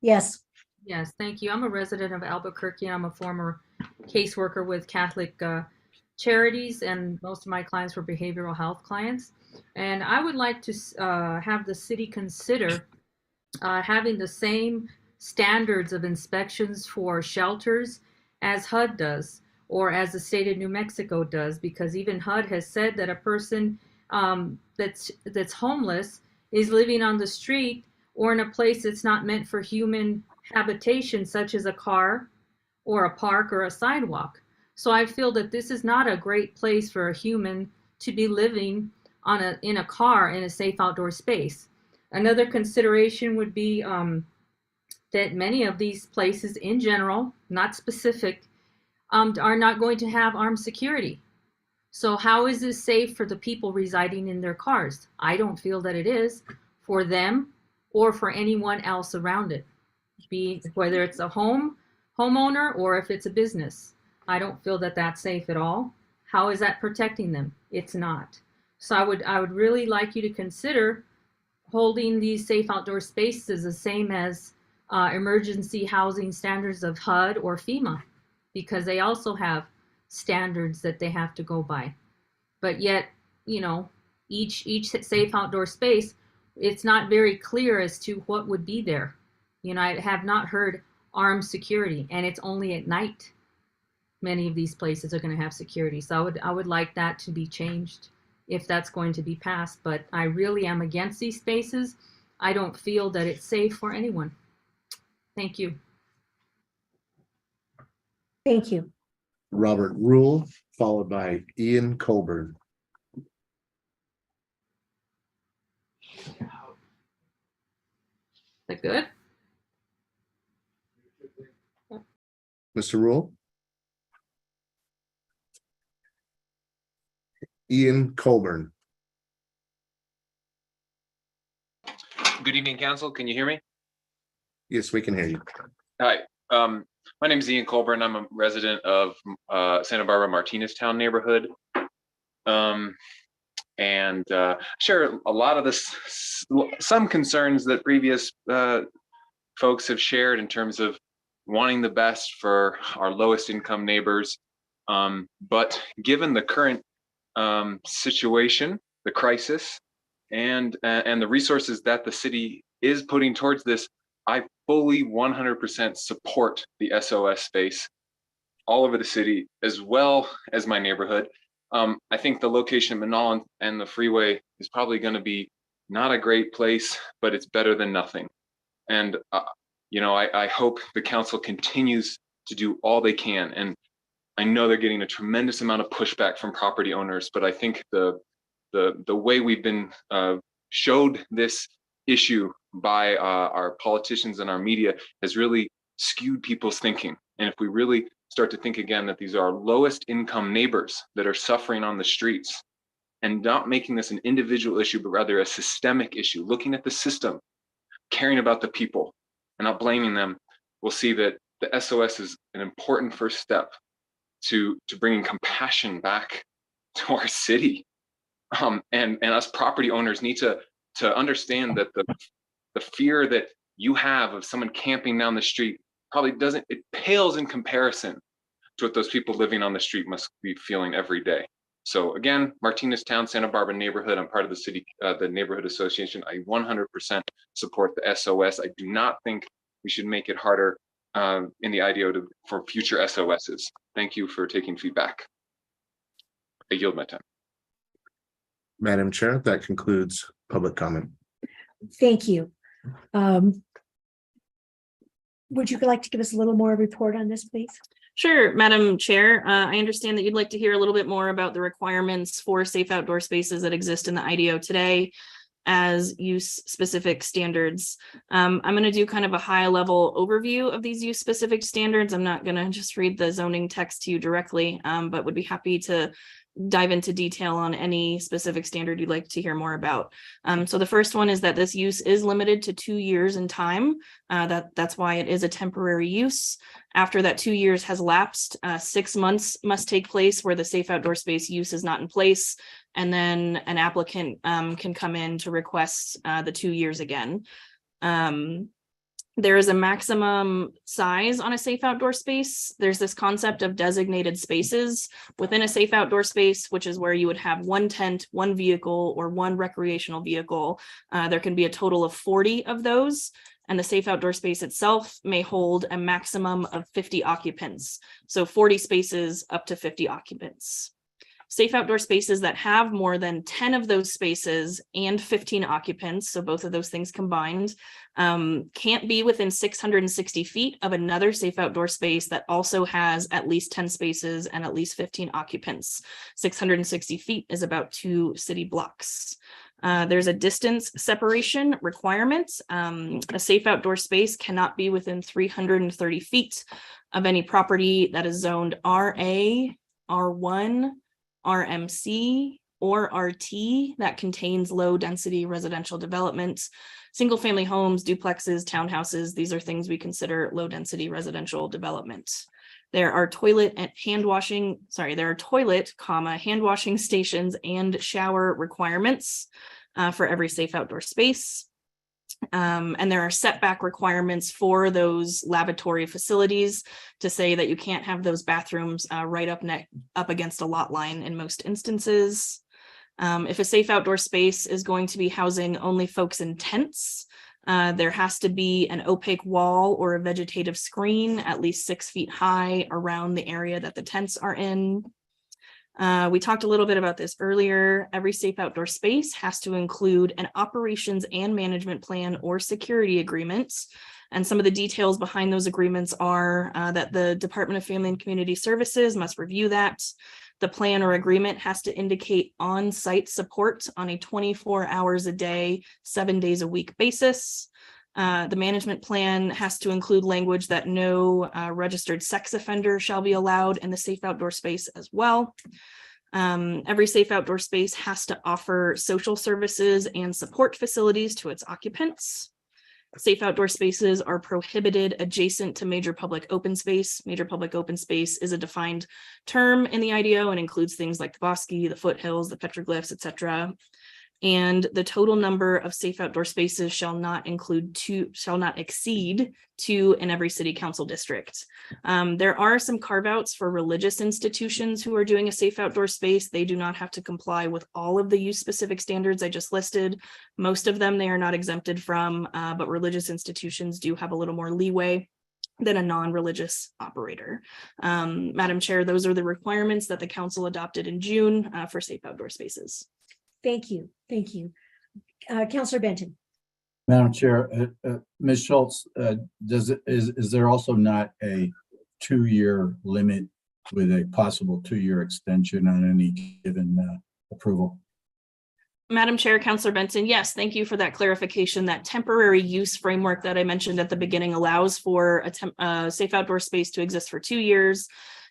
B: yes.
T: Yes, thank you. I'm a resident of Albuquerque. I'm a former caseworker with Catholic Charities, and most of my clients were behavioral health clients. And I would like to have the city consider having the same standards of inspections for shelters as HUD does, or as the state of New Mexico does, because even HUD has said that a person that's homeless is living on the street or in a place that's not meant for human habitation, such as a car or a park or a sidewalk. So I feel that this is not a great place for a human to be living in a car in a safe outdoor space. Another consideration would be that many of these places in general, not specific, are not going to have armed security. So how is this safe for the people residing in their cars? I don't feel that it is for them or for anyone else around it, whether it's a homeowner or if it's a business. I don't feel that that's safe at all. How is that protecting them? It's not. So I would really like you to consider holding these safe outdoor spaces the same as emergency housing standards of HUD or FEMA, because they also have standards that they have to go by. But yet, each safe outdoor space, it's not very clear as to what would be there. I have not heard armed security, and it's only at night. Many of these places are going to have security. So I would like that to be changed if that's going to be passed. But I really am against these spaces. I don't feel that it's safe for anyone. Thank you.
B: Thank you.
L: Robert Rule, followed by Ian Colburn.
T: Is that good?
L: Mr. Rule? Ian Colburn.
U: Good evening, council. Can you hear me?
L: Yes, we can hear you.
U: Hi, my name is Ian Colburn. I'm a resident of Santa Barbara Martinez Town neighborhood. And share a lot of some concerns that previous folks have shared in terms of wanting the best for our lowest income neighbors. But given the current situation, the crisis, and the resources that the city is putting towards this, I fully 100% support the SOS space all over the city, as well as my neighborhood. I think the location of Manal and the freeway is probably going to be not a great place, but it's better than nothing. And, I hope the council continues to do all they can. And I know they're getting a tremendous amount of pushback from property owners, but I think the way we've been showed this issue by our politicians and our media has really skewed people's thinking. And if we really start to think again that these are our lowest income neighbors that are suffering on the streets, and not making this an individual issue, but rather a systemic issue, looking at the system, caring about the people and not blaming them, we'll see that the SOS is an important first step to bringing compassion back to our city. And us property owners need to understand that the fear that you have of someone camping down the street probably it pales in comparison to what those people living on the street must be feeling every day. So again, Martinez Town, Santa Barbara neighborhood, I'm part of the city, the neighborhood association. I 100% support the SOS. I do not think we should make it harder in the IDO for future SOSs. Thank you for taking feedback. I yield my time.
L: Madam Chair, that concludes public comment.
B: Thank you. Would you like to give us a little more report on this, please?
C: Sure, Madam Chair. I understand that you'd like to hear a little bit more about the requirements for safe outdoor spaces that exist in the IDO today as use-specific standards. I'm going to do kind of a high-level overview of these use-specific standards. I'm not going to just read the zoning text to you directly, but would be happy to dive into detail on any specific standard you'd like to hear more about. So the first one is that this use is limited to 2 years in time. That's why it is a temporary use. After that 2 years has lapsed, 6 months must take place where the safe outdoor space use is not in place. And then an applicant can come in to request the 2 years again. There is a maximum size on a safe outdoor space. There's this concept of designated spaces within a safe outdoor space, which is where you would have one tent, one vehicle, or one recreational vehicle. There can be a total of 40 of those, and the safe outdoor space itself may hold a maximum of 50 occupants. So 40 spaces up to 50 occupants. Safe outdoor spaces that have more than 10 of those spaces and 15 occupants, so both of those things combined, can't be within 660 feet of another safe outdoor space that also has at least 10 spaces and at least 15 occupants. 660 feet is about 2 city blocks. There's a distance separation requirement. A safe outdoor space cannot be within 330 feet of any property that is zoned RA, R1, RMC, or RT that contains low density residential development. Single family homes, duplexes, townhouses, these are things we consider low density residential development. There are toilet, hand washing stations and shower requirements for every safe outdoor space. And there are setback requirements for those lavatory facilities to say that you can't have those bathrooms right up against a lot line in most instances. If a safe outdoor space is going to be housing only folks in tents, there has to be an opaque wall or a vegetative screen at least 6 feet high around the area that the tents are in. We talked a little bit about this earlier. Every safe outdoor space has to include an operations and management plan or security agreements. And some of the details behind those agreements are that the Department of Family and Community Services must review that. The plan or agreement has to indicate on-site support on a 24 hours a day, 7 days a week basis. The management plan has to include language that no registered sex offender shall be allowed in the safe outdoor space as well. Every safe outdoor space has to offer social services and support facilities to its occupants. Safe outdoor spaces are prohibited adjacent to major public open space. Major public open space is a defined term in the IDO and includes things like the bosque, the foothills, the petroglyphs, etc. And the total number of safe outdoor spaces shall not exceed 2 in every city council district. There are some carve-outs for religious institutions who are doing a safe outdoor space. They do not have to comply with all of the use-specific standards I just listed. Most of them they are not exempted from, but religious institutions do have a little more leeway than a non-religious operator. Madam Chair, those are the requirements that the council adopted in June for safe outdoor spaces.
B: Thank you. Thank you. Councilor Benton.
G: Madam Chair, Ms. Schultz, is there also not a 2-year limit with a possible 2-year extension on any given approval.
C: Madam Chair, Councilor Benson, yes, thank you for that clarification. That temporary use framework that I mentioned at the beginning allows for a safe outdoor space to exist for 2 years.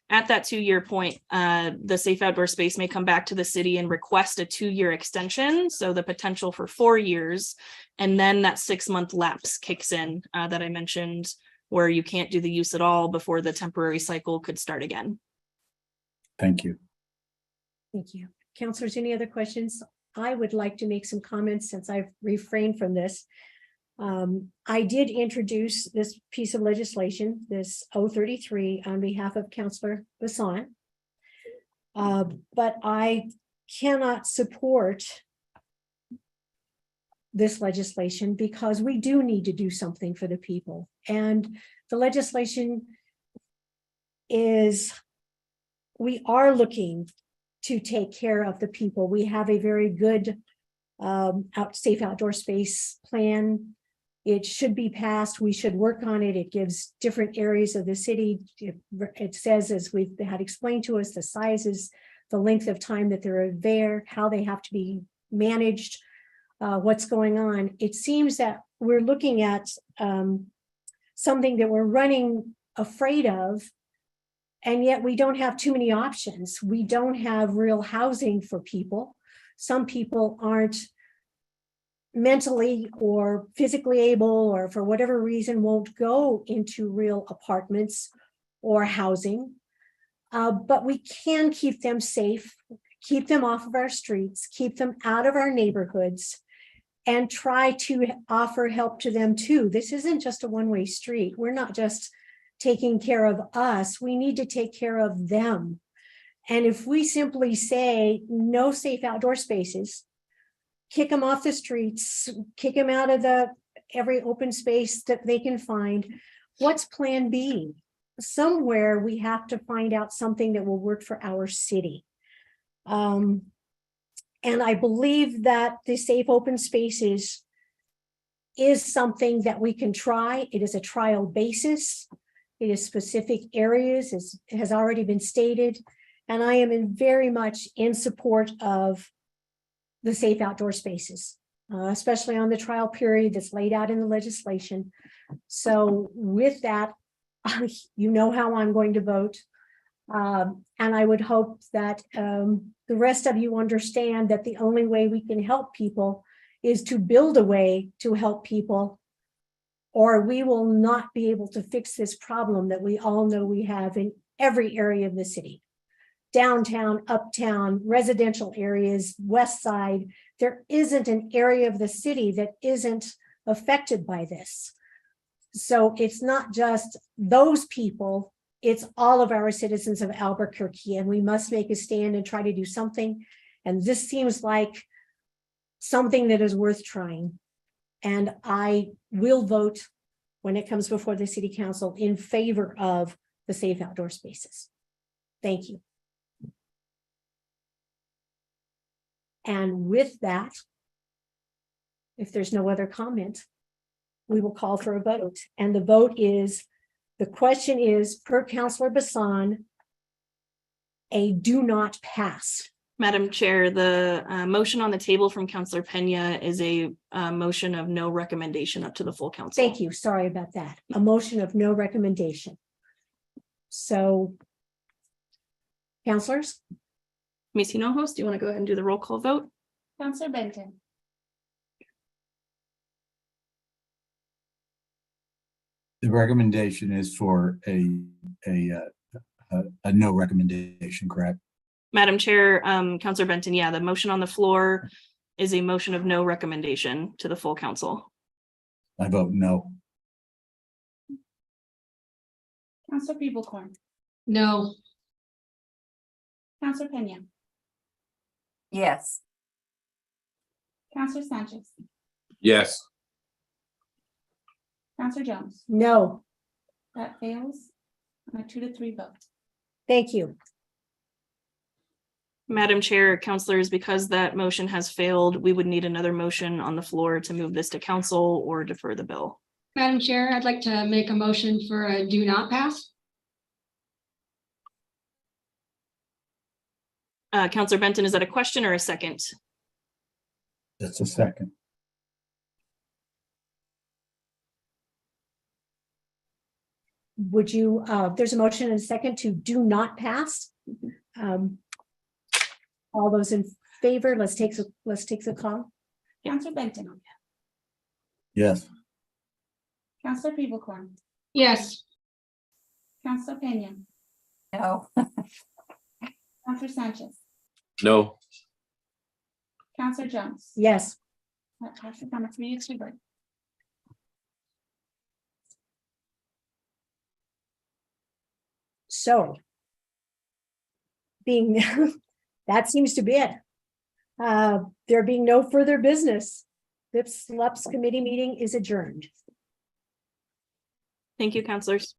C: At that 2-year point, the safe outdoor space may come back to the city and request a 2-year extension. So the potential for 4 years, and then that 6-month lapse kicks in that I mentioned, where you can't do the use at all before the temporary cycle could start again.
G: Thank you.
B: Thank you. Councilors, any other questions? I would like to make some comments since I've refrained from this. I did introduce this piece of legislation, this 033, on behalf of Councilor Bassan. But I cannot support this legislation because we do need to do something for the people. And the legislation is, we are looking to take care of the people. We have a very good safe outdoor space plan. It should be passed. We should work on it. It gives different areas of the city. It says, as we've had explained to us, the sizes, the length of time that they're there, how they have to be managed, what's going on. It seems that we're looking at something that we're running afraid of, and yet we don't have too many options. We don't have real housing for people. Some people aren't mentally or physically able, or for whatever reason won't go into real apartments or housing. But we can keep them safe, keep them off of our streets, keep them out of our neighborhoods, and try to offer help to them too. This isn't just a one-way street. We're not just taking care of us. We need to take care of them. And if we simply say no safe outdoor spaces, kick them off the streets, kick them out of every open space that they can find, what's plan B? Somewhere we have to find out something that will work for our city. And I believe that the safe open spaces is something that we can try. It is a trial basis. It is specific areas, as has already been stated. And I am very much in support of the safe outdoor spaces, especially on the trial period that's laid out in the legislation. So with that, you know how I'm going to vote. And I would hope that the rest of you understand that the only way we can help people is to build a way to help people, or we will not be able to fix this problem that we all know we have in every area of the city. Downtown, uptown, residential areas, west side, there isn't an area of the city that isn't affected by this. So it's not just those people, it's all of our citizens of Albuquerque, and we must make a stand and try to do something. And this seems like something that is worth trying. And I will vote when it comes before the city council in favor of the safe outdoor spaces. Thank you. And with that, if there's no other comment, we will call for a vote. And the vote is, the question is, per Councilor Bassan, a do not pass.
C: Madam Chair, the motion on the table from Councilor Pena is a motion of no recommendation up to the full council.
B: Thank you. Sorry about that. A motion of no recommendation. So, councilors?
C: Ms. Hinojos, do you want to go ahead and do the roll call vote?
N: Councilor Benton.
G: The recommendation is for a no recommendation, correct?
C: Madam Chair, Councilor Benton, yeah, the motion on the floor is a motion of no recommendation to the full council.
G: I vote no.
N: Councilor Pivocorn.
M: No.
N: Councilor Pena.
J: Yes.
N: Councilor Sanchez.
H: Yes.
N: Councilor Jones.
B: No.
N: That fails on a 2-3 vote.
B: Thank you.
C: Madam Chair, councilors, because that motion has failed, we would need another motion on the floor to move this to council or defer the bill.
M: Madam Chair, I'd like to make a motion for a do not pass.
C: Counselor Benton, is that a question or a second?
G: That's a second.
B: Would you, there's a motion and a second to do not pass. All those in favor, let's take a call.
N: Counselor Benton,
G: Yes.
N: Counselor Pivocorn,
M: Yes.
N: Counselor Pena,
J: No.
N: Counselor Sanchez,
H: No.
N: Counselor Jones.
B: Yes.
N: That passes on a 3-2 vote.
B: So being, that seems to be it. There being no further business, this LUPS committee meeting is adjourned.
C: Thank you, counselors.